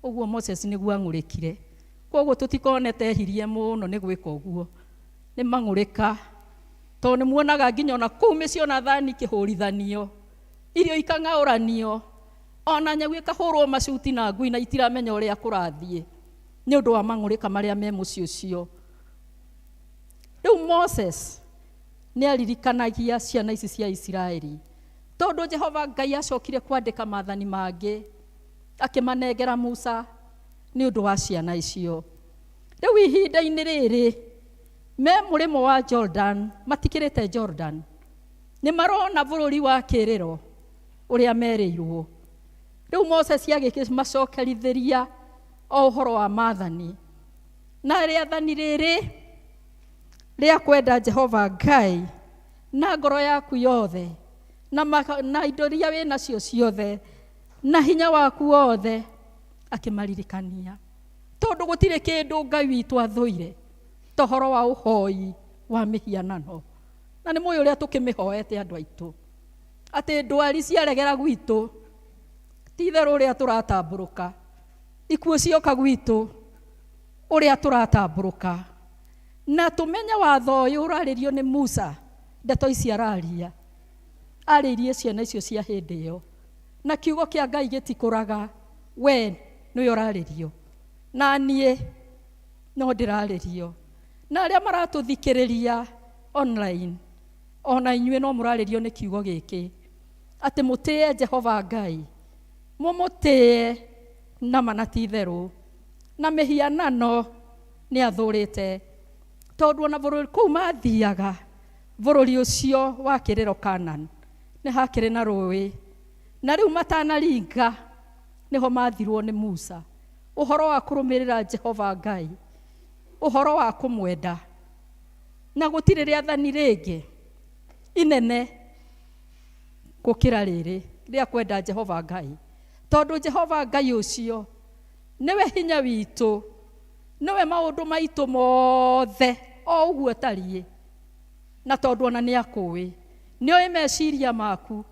Ũguo Moses nĩguo ang'ũrĩkire. Koguo tũtikonete ehirie mũno nĩ gwĩka ũguo, nĩ mang'ũrĩka. Tondũ nĩ muonaga nginya ona kũu mĩciĩ ona thani ikĩhũrithanio, irio ikang'aũranio, ona nyau ikahũrwo macuti na ngui na itiramenya ũrĩa kũrathiĩ, nĩ ũndũ wa mang'ũrĩka marĩa me mũciĩ ũcio. Rĩu Moses nĩ aririkanagia ciana ici cia Isiraeli, tondũ Jehova Ngai acokire kwandĩka maathani mangĩ, akĩmanengera Musa nĩ ũndũ wa ciana icio. Rĩu ihinda-inĩ rĩrĩ me mũrĩmo wa Jordan, matikĩrĩte Jordan, nĩ marona bũrũri wa kĩrĩro ũrĩa merĩirwo. Rĩu Moses agĩkĩmacokerithĩria o ũhoro wa maathani, na rĩathani rĩrĩ rĩa kwenda Jehova Ngai na ngoro yaku yothe na indo iria wĩ nacio ciothe na hinya waku wothe, akĩmaririkania. Tondũ gũtirĩ kĩndũ Ngai witũ athũire ta ũhoro wa ũhoi wa mĩhianano. Na nĩ mũĩ ũrĩa tũkĩmĩhoete andũ aitũ, atĩ ndwari ciaregera gwitũ, ti itherũ ũrĩa tũratambũrũka, ikuũ cioka gwitũ ũrĩa tũratambũrũka. Na tũmenye watho ũyũ ũrarĩrio nĩ Musa, ndeto ici araria, arĩirie ciana icio cia hĩndĩ ĩyo, na kiugo kĩa Ngai gĩtikũraga, we nĩwe ũrarĩrio, na niĩ no ndĩrarĩrio, na arĩa maratũthikĩrĩria online, ona inyuĩ no mũrarĩrio nĩ kiugo gĩkĩ, atĩ mũtĩe Jehova Ngai, mũmũtĩe na manati itherũ, na mĩhianano nĩ athũrĩte. Tondũ ona bũrũri kũu mathiaga, bũrũri ũcio wa kĩrĩro Canaan, nĩ hakĩrĩ na rũĩ, na rĩu matanaringa nĩho mathirwo nĩ Musa. Ũhoro wa kũrũmĩrĩra Jehova Ngai, ũhoro wa kũmwenda, na gũtirĩ rĩathani rĩngĩ inene gũkĩra rĩrĩ rĩa kwenda Jehova Ngai. Tondũ Jehova Ngai ũcio nĩwe hinya witũ, nĩwe maũndũ maitũ mothe o ũguo tariĩ. Na tondũ ona nĩ akũĩ, nĩoĩ meciria maku,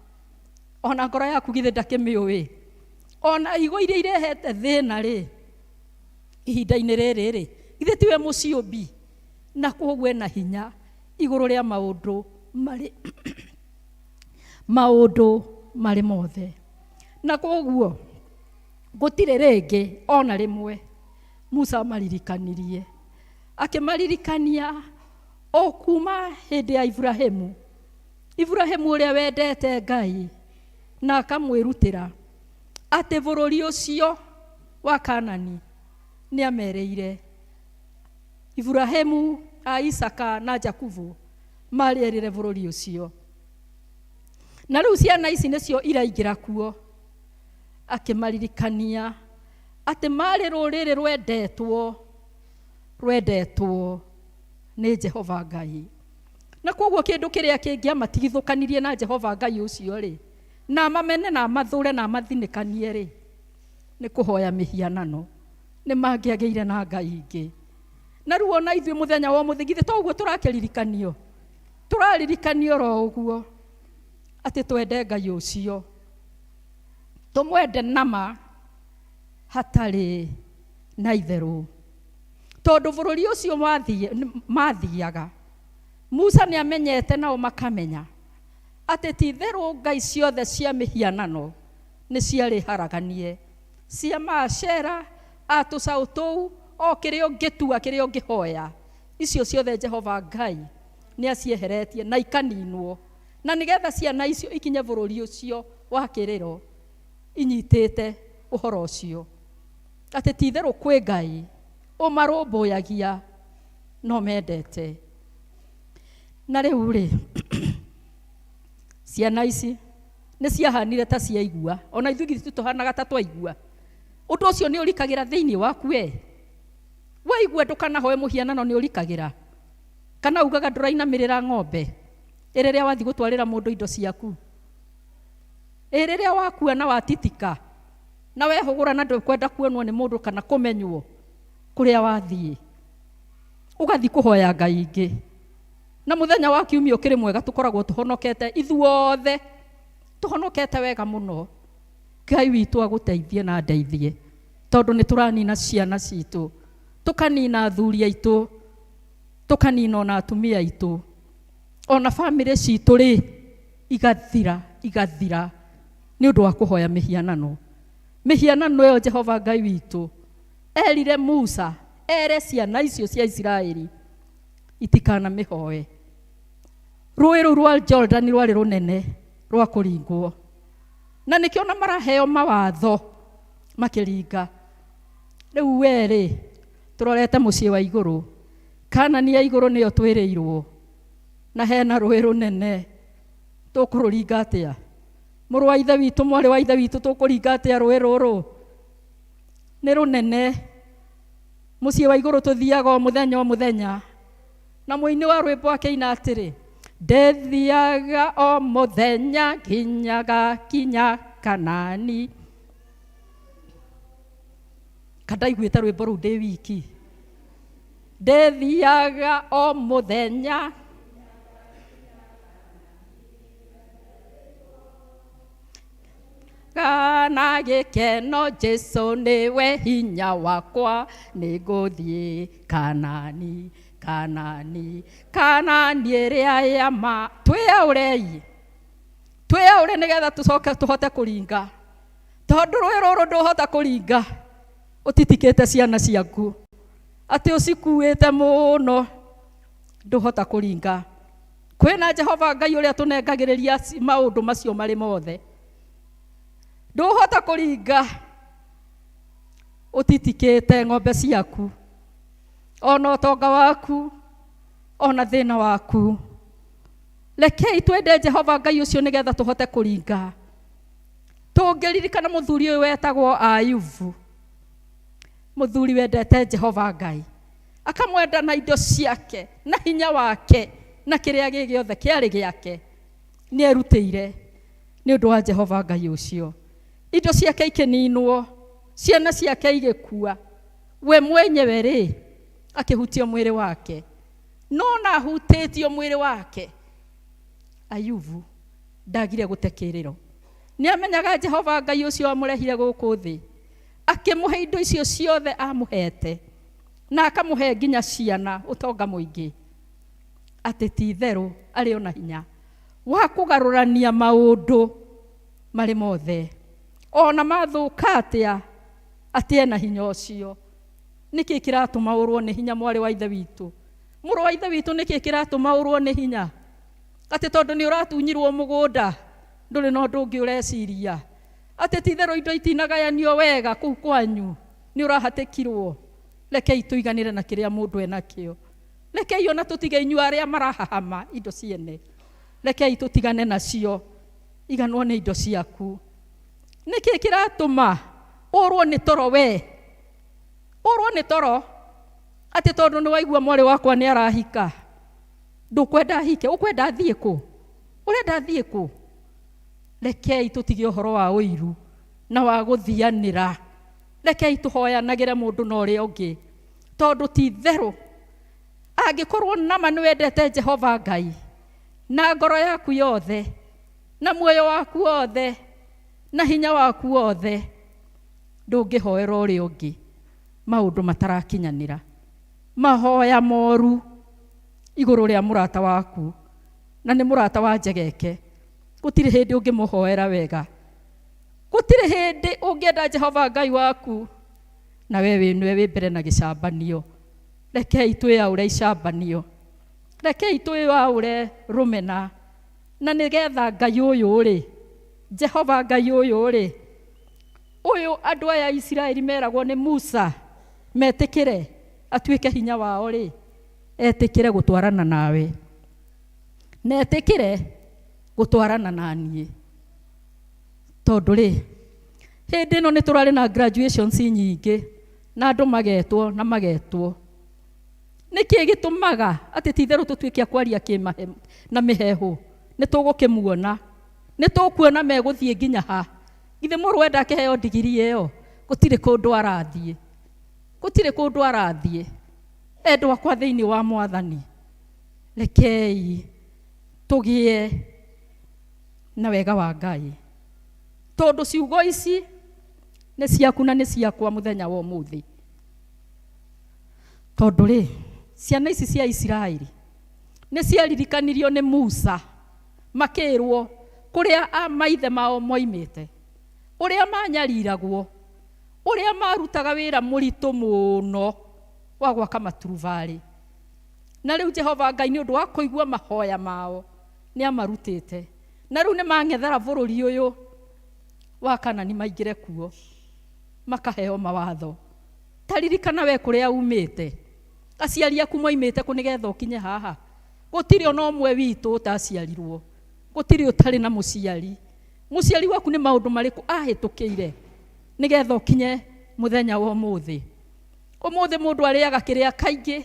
ona ngoro yaku githĩ ndakĩmĩũĩ, ona igo iria irehete thĩna rĩ, ihinda-inĩ rĩrĩ rĩ, githĩ tiwe mũciũmbi, na koguo ena hinya igũrũ rĩa maũndũ marĩ mothe. Na koguo gũtirĩ rĩngĩ ona rĩmwe Musa amaririkanirie, akĩmaririkania o kuma hĩndĩ ya Ibrahimu, Ibrahimu ũrĩa wendete Ngai na akamwĩrutĩra atĩ bũrũri ũcio wa Kanani nĩ amerĩire. Ibrahimu, Isaka na Jakubu marĩerire bũrũri ũcio, na rĩu ciana ici nĩcio iraingĩra kuo, akĩmaririkania Ati marĩ rũrĩrĩ rwendetwo nĩ Jehova Ngai. Na koguo kĩndũ kĩrĩa kĩngĩamatigithũkanirie na Jehova Ngai ũcio rĩ, na mamene na mathure na mathinĩkanie rĩ, nĩ kũhoya mĩhianano. Nĩ mangĩagĩire na Ngai ingĩ. Na rĩu ona ithuĩ mũthenya wa ũmũthĩ githĩ to ũguo tũrakĩririkanio. Tũraririkanio ro ũguo atĩ twende Ngai ũcio. Tũmwende nama hatarĩ na itherũ. Tondũ bũrũri ũcio mathiaga, Musa nĩ amenyete nao makamenya atĩ ti itherũ ngai ciothe cia mĩhianano nĩ ciarĩ haraganie. Cia Maashera, a tũcaũ tũu, o kĩrĩa ũngĩtua, kĩrĩa ũngĩhoya, icio ciothe Jehova Ngai nĩ acieheretie na ikaninwo. Na nĩgetha ciana icio ikinye bũrũri ũcio wa kĩrĩro inyitĩte ũhoro ũcio. Atĩ ti itherũ kwĩ Ngai ũmarũmbũyagia no mendete. Na rĩu rĩ, ciana ici nĩ ciahanire ta ciaigua. Ona ithuĩ tũhanaga ta twaigua. Ũndũ ũcio nĩ ũrikagĩra thĩinĩ waku we. Waigua ndũkanahoe mũhianano nĩ ũrikagĩra. Kana ugaga ndũrainamĩrĩra ng'ombe rĩrĩa wathiĩ gũtwarĩra mũndũ indo ciaku. Rĩrĩa wakua na watitika na wehũgũra na ndũkwenda kuonwo nĩ mũndũ kana kũmenywo kũrĩa wathiĩ, ũgathiĩ kũhoya ngai ingĩ. Na mũthenya wa kiumia ũkĩrĩ mwega tũkoragwo tũhonokete ithuothe, tũhonokete wega mũno. Ngai witũ agũteithie na ndeithie, tondũ nĩ tũranina ciana citũ, tũkanina athuri aitũ, tũkanina ona atumia aitũ, ona bamĩrĩ citũ rĩ igathira nĩ ũndũ wa kũhoya mĩhianano. Mĩhianano ĩyo Jehova Ngai witũ erire Musa ere ciana icio cia Isiraeli itikana mĩhoe. Rũĩ rũu rwa Jordan rwarĩ rũnene rwa kũringwo, na nĩkĩo ona maraheo mawatho makĩringa. Rĩu werĩ tũrorete mũciĩ wa igũrũ, Kanani ya igũrũ nĩyo twĩrĩirwo, na hena rũĩ rũnene. Tũkũrũringa atĩa? Mũrũ wa ithe witũ, mwarĩ wa ithe witũ, tũkũringa atĩa rũĩ rũrũ? Nĩ rũnene. Mũciĩ wa igũrũ tũthiaga o mũthenya, na mũini wa rwĩmbo akĩina atĩrĩ, ndĩthiaga o mũthenya nginyaga kinya Kanani. Kandaiguĩte rwĩmbo rũu ndĩ wiki. Ndĩthiaga o mũthenya kana gĩkeno, Jesu nĩwe hinya wakwa, nĩngũthiĩ Kanani, Kanani, Kanani ĩrĩa ya ma. Twĩyaũrei, twĩyaũre nĩgetha tũcoke tũhote kũringa, tondũ rũĩ rũrũ ndũhota kũringa ũtitikĩte ciana ciaku, atĩ ũcikuĩte mũno, ndũhota kũringa. Kwĩna Jehova Ngai ũrĩa tũnengagĩrĩria maũndũ macio marĩ mothe. Ndũhota kũringa ũtitikĩte ng'ombe ciaku, ona ũtonga waku, ona thĩna waku. Rekei twende Jehova Ngai ũcio nĩgetha tũhote kũringa. Tũngĩririkana mũthuri ũyũ wetagwo Ayubu, mũthuri wendete Jehova Ngai, akamwenda na indo ciake na hinya wake na kĩrĩa gĩothe kĩarĩ gĩake. Nĩerutĩire nĩ ũndũ wa Jehova Ngai ũcio. Indo ciake ikĩninwo, ciana ciake igĩkua, we mwenyewe rĩ akĩhutio mwĩrĩ wake. No na hutĩtio mwĩrĩ wake, Ayubu ndagire gũte kĩrĩro. Nĩamenyaga Jehova Ngai ũcio amũrehire gũkũ thĩ, akĩmũhe indo icio ciothe amũhete, na akamũhe nginya ciana, ũtonga mũingĩ, atĩ ti itherũ arĩ ona hinya wa kũgarũrania maũndũ marĩ mothe. Ona mathũka atĩa atĩ ena hinya ũcio. Nĩkĩ kĩratũma ũrwo nĩ hinya, mwarĩ wa ithe witũ, mũrũ wa ithe witũ? Nĩkĩ kĩratũma ũrwo nĩ hinya? Atĩ tondũ nĩ ũratunyirwo mũgũnda ndũrĩ na ũndũ ũngĩ ũreciria? Atĩ ti itherũ indo itinagayanio wega kũu kwanyu, nĩ ũrahatĩkirwo? Rekei tũiganĩre na kĩrĩa mũndũ enakĩo. Rekei ona tũtige inyuĩ arĩa marahahama indo ciene, rekei tũtigane nacio, iganwo nĩ indo ciaku. Nĩkĩ kĩratũma ũrwo nĩ toro we Ũrwo nĩ toro atĩ tondũ nĩ waigua mwarĩ wakwa nĩ arahika ndũkwenda hike, ũkwenda athiĩ kũ? Ũrenda athiĩ kũ? Rekei tũtige ũhoro wa ũiru na wa gũthianĩra. Rekei tũhoyanagĩre mũndũ na ũrĩa ũngĩ, tondũ ti therũ angĩkorwo nama nĩ wendete Jehova Ngai na ngoro yaku yothe na muoyo waku wothe na hinya waku wothe, ndũngĩhoera ũrĩa ũngĩ maũndũ matarakinyanĩra, mahoya moru igũrũ rĩa mũrata waku, na nĩ mũrata wa njegeke. Gũtirĩ hĩndĩ ũngĩmũhoera wega, gũtirĩ hĩndĩ ũngĩenda Jehova Ngai waku na wewe nĩwe wĩ mbere na gĩcambanio. Rekei twĩaũre icambanio, rekei twĩaũre rũmena, na nĩgetha Ngai ũyũ rĩ, Jehova Ngai ũyũ rĩ, ũyũ andũ aya Isiraeli meragwo nĩ Musa metĩkĩre atuĩke hinya wao rĩ, etĩkĩre gũtwarana nawe, na etĩkĩre gũtwarana naniĩ. Tondũ rĩ, hĩndĩ ĩno nĩ tũrarĩ na graduations nyingĩ na andũ magetwo na magetwo. Nĩkĩ gĩtũmaga atĩ ti therũ tũtuĩke a kwaria kĩmahe na mĩhehu? Nĩ tũgũkĩmuona, nĩ tũkuona megũthiĩ nginya ha. Githĩ mũrũ wenda akĩheo ndigiri ĩyo? Gũtirĩ kũndũ arathiĩ, gũtirĩ kũndũ arathiĩ. Endwa akwa thĩinĩ wa Mwathani, rekei tũgĩe na wega wa Ngai, tondũ ciugo ici nĩ ciaku na nĩ ciakwa mũthenya wa ũmũthĩ. Tondũ rĩ, ciana ici cia Isiraeli nĩ ciaririkanirio nĩ Musa, makĩrwo kũrĩa maithe mao moimĩte, ũrĩa manyariragwo, ũrĩa marutaga wĩra mũritũ mũno wa gwaka maturubarĩ. Na rĩu Jehova Ngai nĩ ũndũ wa kũigua mahoya mao nĩ amarutĩte, na rĩu nĩ mang'ethera bũrũri ũyũ wa Kanani maingĩre kuo makaheo mawatho. Taririkana we kũrĩa umĩte, aciari aku moimĩte kũ nĩgetha ũkinye haha? Gũtirĩ ona ũmwe witũ ũtaciarirwo, gũtirĩ ũtarĩ na mũciari. Mũciari waku nĩ maũndũ marĩkũ ahĩtũkĩire nĩgetha ũkinye mũthenya wa ũmũthĩ? Ũmũthĩ mũndũ arĩaga kĩrĩa kaingĩ,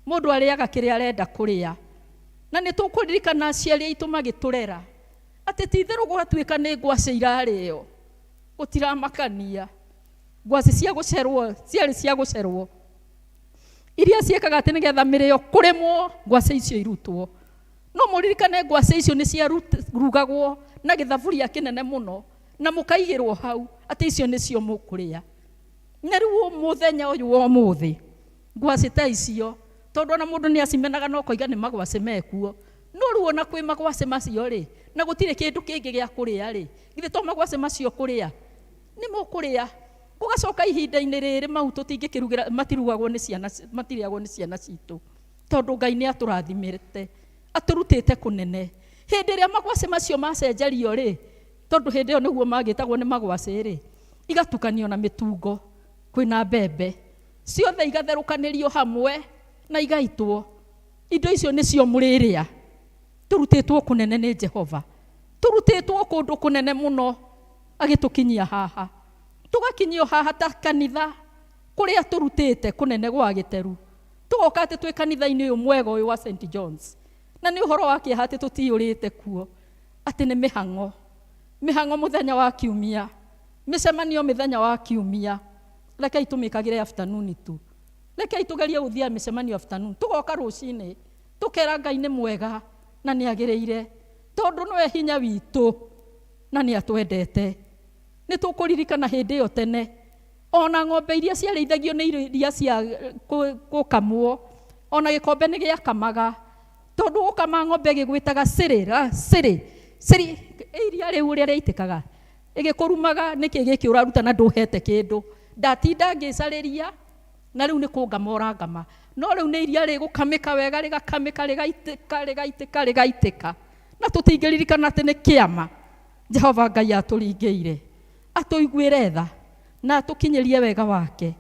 mũndũ arĩaga kĩrĩa arenda kũrĩa. Na nĩ tũkũririkana aciari aitũ magĩtũrera atĩ ti therũ gwatuĩka nĩ ngwacĩ irarĩo, gũtiramakania. Ngwacĩ cia gũcerwo ciarĩ cia gũcerwo, iria ciĩkaga atĩ nĩgetha mĩrĩo kũrĩmwo ngwacĩ icio irutwo. No mũririkane ngwacĩ icio nĩ ciarugagwo na gĩthaburia kĩnene mũno na mũkaigĩrwo hau atĩ icio nĩcio mũkũrĩa. Na rĩu mũthenya ũyũ wa ũmũthĩ ngwacĩ ta icio, tondũ ona mũndũ nĩ acimenaga no koiga nĩ magwacĩ mekuo, no rĩu ona kwĩ magwacĩ macio rĩ, na gũtirĩ kĩndũ kĩngĩ gĩa kũrĩa rĩ, githĩ to magwacĩ macio kũrĩa nĩ mũkũrĩa. Gũgacoka ihinda-inĩ rĩrĩ mau tũtingĩkĩrugĩra, matirugagwo nĩ ciana, matirĩagwo nĩ ciana citũ, tondũ Ngai nĩ atũrathimĩte, atũrutĩte kũnene. Hĩndĩ ĩrĩa magwacĩ macio macenjerio rĩ, tondũ hĩndĩ ĩyo nĩguo magĩtagwo nĩ magwacĩ rĩ, igatukanio na mĩtungo, kwĩna mbembe, ciothe igatherũkanĩrio hamwe na igaitwo. Indo icio nĩcio mũrĩrĩa. Tũrutĩtwo kũnene nĩ Jehova, tũrutĩtwo kũndũ kũnene mũno agĩtũkinyia haha. Tũgakinyio haha ta kanitha kũrĩa tũrutĩte kũnene gwa gĩteru, tũgoka atĩ twĩ kanitha-inĩ ũyũ mwega ũyũ wa St. John's. Na nĩ ũhoro wa kĩeha atĩ tũtiyũrĩte kuo, atĩ nĩ mĩhang'o, mĩhang'o mũthenya wa kiumia, mĩcemanio mĩthenya wa kiumia. Rekei tũmĩkagĩre afternoon tu, rekei tũgerie gũthiĩ mĩcemanio afternoon. Tũgoka rũcinĩ tũkera Ngai nĩ mwega na nĩ agĩrĩire, tondũ nĩwe hinya witũ na nĩ atwendete. Nĩ tũkũririkana hĩndĩ ĩyo tene, ona ng'ombe iria ciarĩithagio nĩ iria cia gũkamwo, ona gĩkombe nĩ gĩakamaga, tondũ gũkama ng'ombe gĩgwĩtaga cĩrĩ, iria rĩu ũrĩa rĩaitĩkaga ĩgĩkũrumaga, nĩkĩ gĩkĩ ũraruta na ndũhete kĩndũ? Ndatinda ngĩcarĩria, na rĩu nĩ kũngama ũrangama. No rĩu nĩ iria rĩgũkamĩka wega, rĩgakamĩka, rĩgaitĩka. Na tũtingĩririkana atĩ nĩ kĩama Jehova Ngai atũringĩire, atũiguĩre tha na atũkinyĩrie wega wake,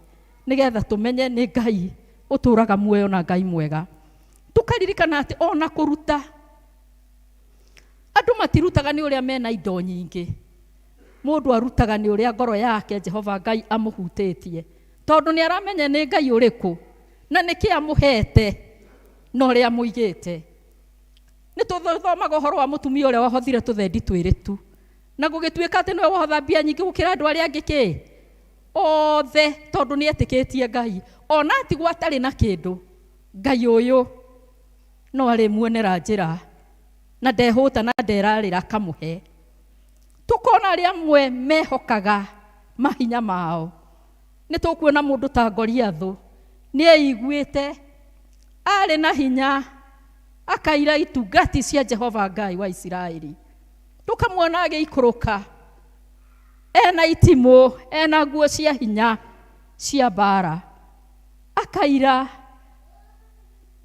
nĩgetha tũmenye nĩ Ngai ũtũraga muoyo na Ngai mwega. Tũkaririkana atĩ ona kũruta, andũ matirutaga nĩ ũrĩa mena indo nyingĩ, mũndũ arutaga nĩ ũrĩa ngoro yake Jehova Ngai amũhutĩtie. tondu ni aramenya ni Ngai uriku na niki amuhete no ria muigite. Ni tuthomaga uhoro wa mutumia uria wahothire tuthendi twiritu na gugituika ati niwe wahotha mbia nyingi gukira andu aria angi ki othe tondu ni etikitie Ngai ona atigwo atari na kindu. Ngai uyu no ari muonera njira na ndehuta na nderarira kamuhe. Tukona aria amwe mehokaga mahinya mao. Ni tukuona mundu ta Goliathu ni eiguite ari na hinya akaira itungati cia Jehova Ngai wa Israeli. Tukamuona agiikuruka ena itimu ena nguo cia hinya cia bara akaira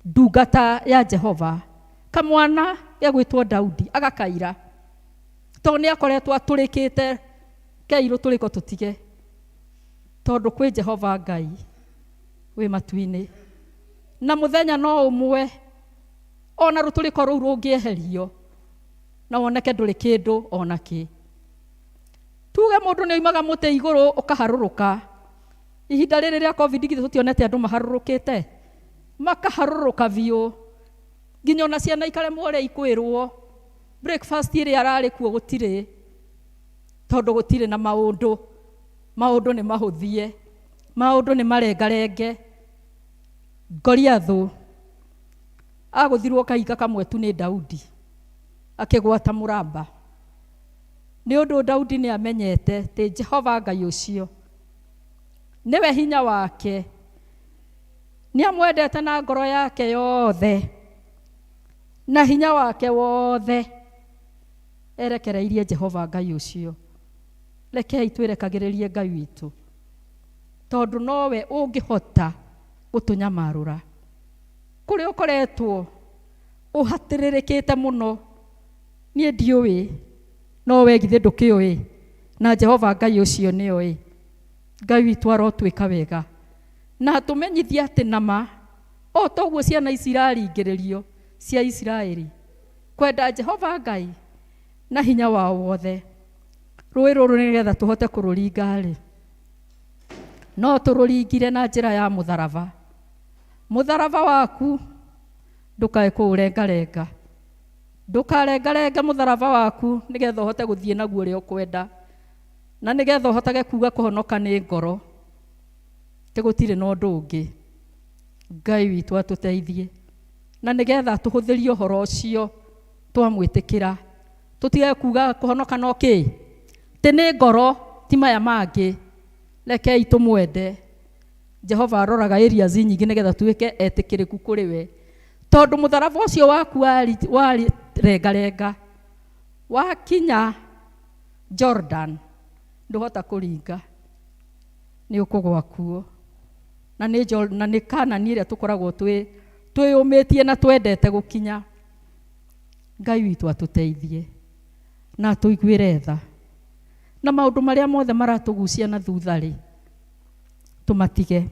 ndungata ya Jehova. Kamwana yagwitwo Daudi agakaira tondu ni akoretwo aturikite kairu turiko tutige tondu kwi Jehova Ngai wi matuini na muthenya no umwe ona ruturiko ruu rungieherio na woneke nduri kindu ona ki. Tuge mundu ni oimaga muti iguru ukaharuruka. Ihinda riri ria COVID githe tutionete andu maharurukite makaharuruka biu nginya ona ciana ikaremwo uria ikwirwo breakfast iri arari kuo gutire tondu gutire na maundu ni mahuthie maundu ni marengarenge. Goliathu aguthirwo kahiga kamwe tu ni Daudi akigwata muramba ni undu Daudi ni amenyete ti Jehova Ngai ucio niwe hinya wake. Ni amwendete na ngoro yake yothe na hinya wake wothe. Erekereirie Jehova Ngai ucio. Rekei twerekagiririe Ngai witu tondu nowe ungihota gutunyamarura kuri ukoretwo uhatiririkite muno. Nie ndiui nowe githe ndukiui na Jehova Ngai ucio niui. Ngai witu arotwika wega na tumenyithia ati nama o toguo ciana Isiraeli ingiririo cia Israeli kwenda Jehova Ngai na hinya wao wothe. Rui ruru nigetha tuhote kururinga ri no tururingire na njira ya mutharaba. Mutharaba waku ndukae kuurengarenga, ndukarengarenga mutharaba waku nigetha uhote guthie naguo ri ukwenda na nigetha uhotage kuga kuhonoka ni ngoro tigutire no ndu ungi. Ngai witu atuteithie na nigetha tuhuthirie uhoro ucio twamwitikira tutige kuga kuhonoka no ki ti ni ngoro ti maya mangi. Rekei tumwende. Jehova aroraga areas nyingi nigetha tuike etikiriku kuri we tondu mutharaba ucio waku wari rengarenga wakinya Jordan nduhota kuringa ni ukugwa kuo na ni Kanani iria tukoragwo twiyumitie na twendete gukinya. Ngai witu atuteithie na tuiguire tha na maundu maria mothe maratugucia na thuthari tumatige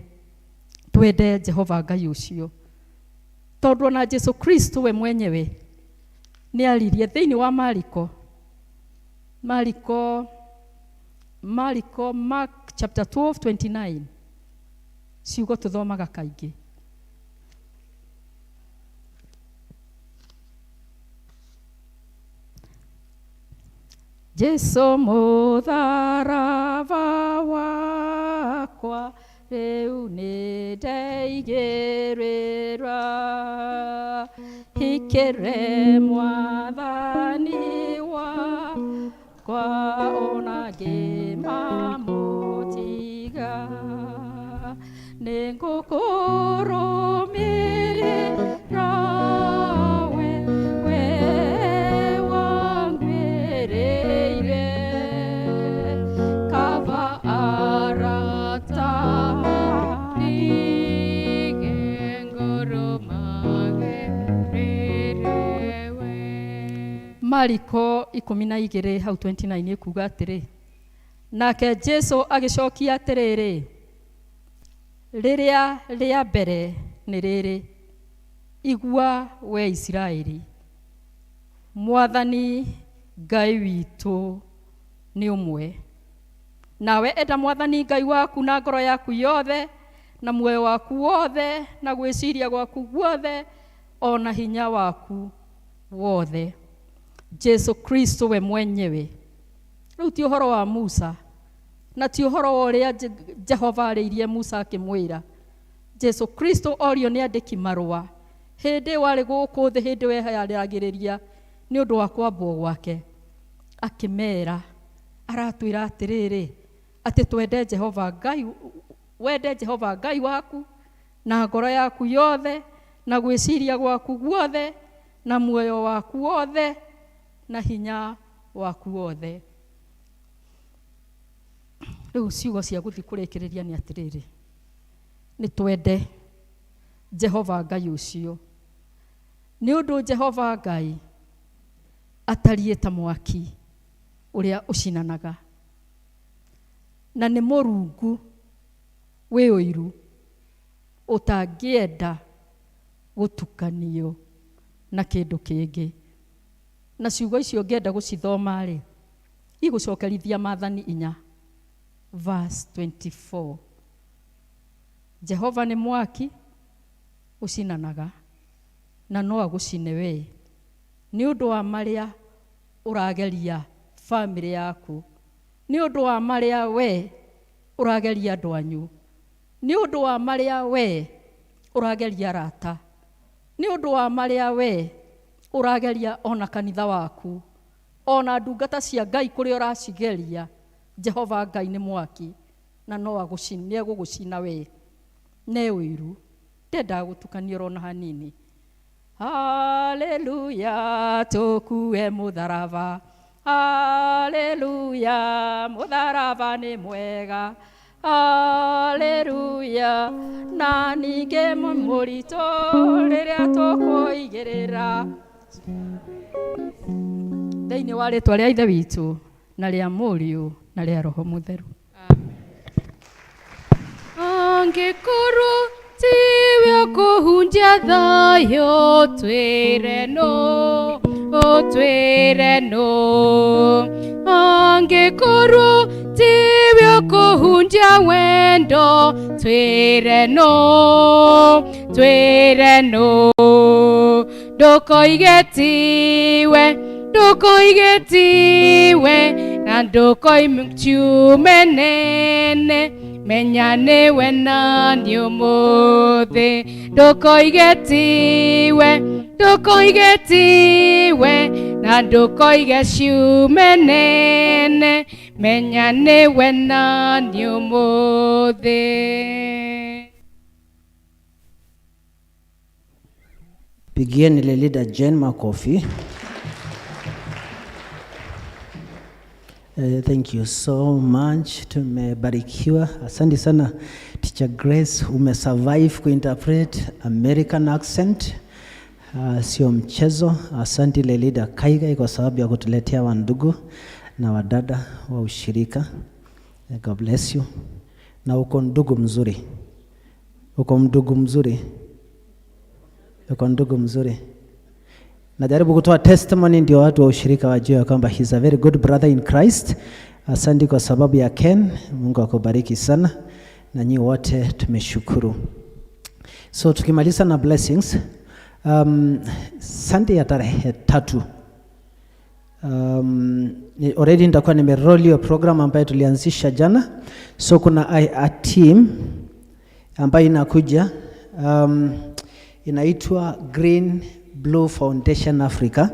twende Jehova Ngai ucio tondu na Jesu Kristo we mwenyewe ni aririe thiini wa Mark chapter 12:29 ciugo tuthomaga kaingi. Jesu mutharaba wakwa riu ni ndeigirira hikire mwathani wakwa ona ngimamutiga ni ngukurumirira we wangwirire kava arata Mariko 12 hau 29 ikuga atiri nake Jesu agicokia atiriri riria ria mbere ni riri igua we Israeli Mwathani Ngai witu ni umwe nawe enda Mwathani Ngai waku na ngoro yaku yothe na muoyo waku wothe na gwiciria gwaku guothe ona hinya waku wothe. Jesu Kristo we mwenyewe. Riu ti uhoro wa Musa na ti uhoro wa uria Jehova ariirie Musa akimwira. Jesu Kristo orio ni andiki marua hindi wari guku thi hindi wehayaragiriria ni undu wa kwambwo gwake akimera aratwira atiriri ati twende Jehova Ngai, wende Jehova Ngai waku na ngoro yaku yothe na gwiciria gwaku guothe na muoyo waku wothe na hinya waku wothe. Riu ciugo cia guthi kurikiriria ni atiriri ni twende Jehova Ngai ucio ni undu Jehova Ngai atarie ta mwaki uria ucinanaga na ni Murungu we uiru utangienda gutukanio na kindu kingi. Na ciugo icio ngenda gucithoma ri igucokerithia Maathani 4 verse 24. Jehova ni mwaki ucinanaga na no agucine we ni undu wa maria urageria family yaku, ni undu wa maria we urageria andu anyu, ni undu wa maria we urageria rata, ni undu wa maria we urageria ona kanitha waku, ona ndungata cia Ngai kuri uracigeria. Jehova Ngai ni mwaki na no agucine gugucina we ne wiru ndenda gutukania rona hanini. Haleluya tukue mutharaba, haleluya mutharaba ni mwega, haleluya na ninge murito riria tukuigirira thiini wa ritwa ria Ithe witu na ria Muriu na ria Roho Mutheru. Angĩkorwo tiwe kũhunjia thayũ twĩre no, twĩre no. Angĩkorwo tiwe kũhunjia wendo twĩre no, twĩre no. Ndũkoige tiwe, ndũkoige tiwe na ndũkoime nene, menyane we nani umuthi. Ndukoige tiwe, ndukoige tiwe na ndukoige ciume nene, menyane we nani umuthi. Pigieni ile leader Jane makofi. Thank you so much. Tumebarikiwa. Asante sana Teacher Grace, umesurvive kuinterpret American accent. Sio mchezo. Asante ile leader Kaigai kwa sababu ya kutuletea wandugu na wadada wa ushirika. God bless you. Na uko ndugu mzuri. Uko ndugu mzuri. Uko ndugu mzuri. Najaribu kutoa testimony ndio watu wa ushirika wajue kwamba he's a very good brother in Christ. Asante kwa sababu ya Ken. Mungu akubariki sana. Na nyinyi wote tumeshukuru. So tukimaliza na blessings, Sunday ya tarehe 3 already nitakuwa nimeroll hiyo program ambayo tulianzisha jana. So kuna a team ambayo inakuja inaitwa Green Blue Foundation Africa.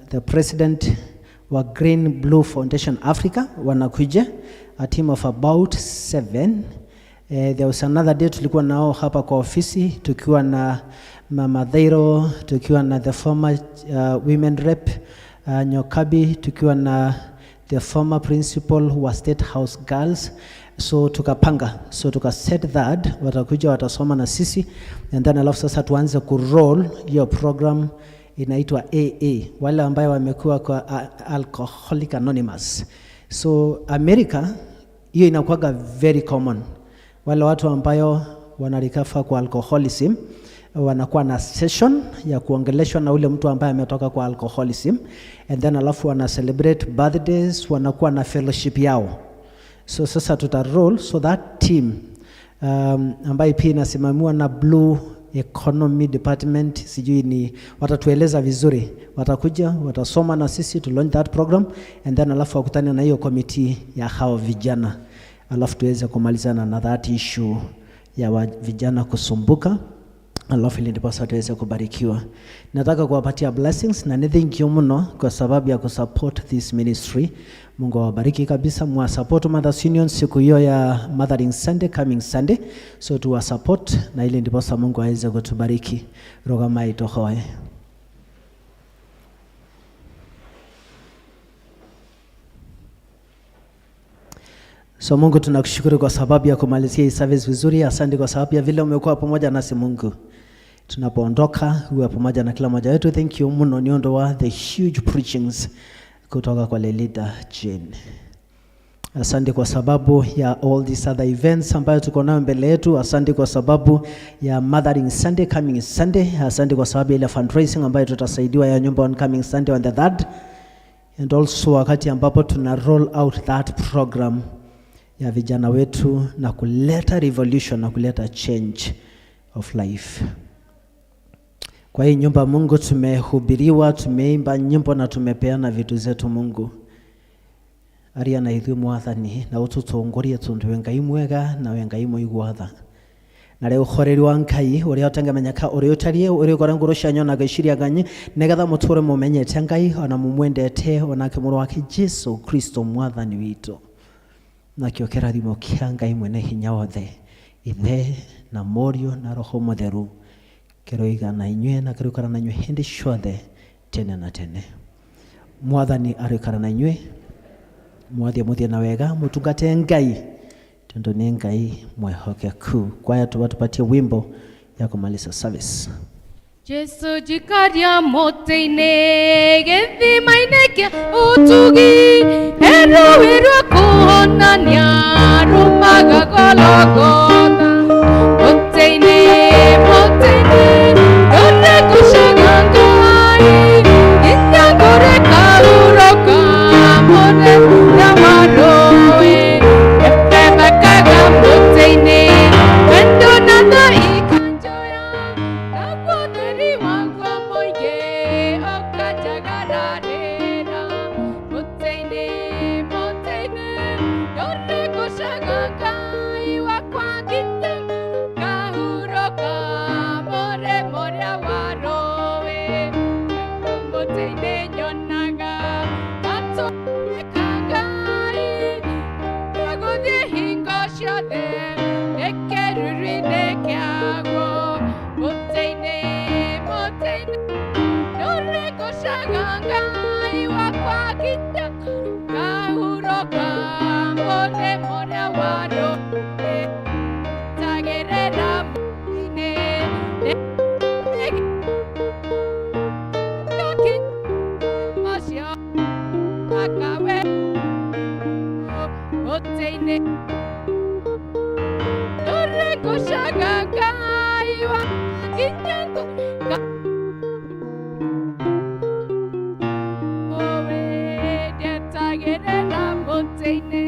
The president wa Green Blue Foundation Africa wanakuja, a team of about 7. There was another day tulikuwa nao hapa kwa ofisi tukiwa na Mama Dhairo, tukiwa na the former women rep Nyokabi, tukiwa na the former principal wa State House Girls. So tukapanga, so tukaset that watakuja watasoma na sisi, and then alafu sasa tuanze kuroll hiyo program inaitwa AA, wale ambayo wamekuwa kwa Alcoholic Anonymous. So America hiyo inakuwaga very common, wale watu ambayo wanarikafa kwa alcoholism wanakuwa na session ya kuongeleshwa na ule mtu ambaye ametoka kwa alcoholism, and then alafu wana celebrate birthdays, wanakuwa na fellowship yao. So sasa tuta roll, so that team ambayo pia inasimamiwa na Blue Economy Department, sijui ni watatueleza vizuri, watakuja watasoma na sisi to launch that program, and then alafu wakutane na hiyo committee ya hao vijana, alafu tuweze kumalizana na that issue ya vijana kusumbuka, alafu ili ndipo sasa tuweze kubarikiwa. Nataka kuwapatia blessings na thank you mno kwa sababu ya kusupport this ministry. Mungu awabariki kabisa. Mwa support Mothers Union siku hiyo ya Mothering Sunday, coming Sunday, so tuwa support na ili ndipo sasa Mungu aweze kutubariki. Roga mai tohoe. So Mungu tunakushukuru kwa sababu ya kumalizia hii service vizuri. Asante kwa sababu ya vile umekuwa pamoja nasi Mungu. Tunapoondoka uwe pamoja na kila mmoja wetu. Thank you mno niondo wa the huge preachings kutoka kwa leader Jane. Asante kwa sababu ya all these other events ambayo tuko nayo mbele yetu. Asante kwa sababu ya Mothering Sunday, coming Sunday. Asante kwa sababu ya ile fundraising ambayo tutasaidiwa ya nyumba on coming Sunday on the 3rd. And also wakati ambapo tuna roll out that program ya vijana wetu na kuleta revolution na kuleta change of life. Kwa hii nyumba Mungu tumehubiriwa, tumeimba nyimbo na tumepeana vitu zetu Mungu. Aria na ithu mwathani na ututongorie tundu Ngai mwega na Ngai muigwatha. Na leo khoreri wa Ngai uria utangamenya ka uria utarie uria ukora ngoro cianyu na gaiciria ganyi negatha muture mumenyete Ngai ona mumwendete ona kimuro wake Jesu Kristo mwathani witu. Na kio kirathimo kia Ngai mwene hinya wothe ithe na morio na roho mutheru kiroiga na inywe na kirukara na inywe hindi ciothe tene na tene. Mwathani arikara na inywe, mwathie muthie na wega mutungate Ngai tondu ni Ngai mwehokeku. Kwaya tupatie wimbo ya kumaliza service. Jesu jikaria moteine githimaine kia utugi eruirwo kuonania rumaga Golgotha moteine ore kushaga Ngai inyagore kauroka more na waroe epebakaga moteine wendo nanda ikanjoya na woderi wangwa moige okajagararera moteine ore kushaga Ngai wakwa gita kahuroka more waroe moteine nyonaga ato kagai agodhi hingo ciothe ekerurine kiago moteine ore kushaga Ngai wakwa gita kahuroka more waroe tagerera moteine masio akawe moteine ore kushaga Ngai wa kinyango owe tagerera moteine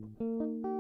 Thank you.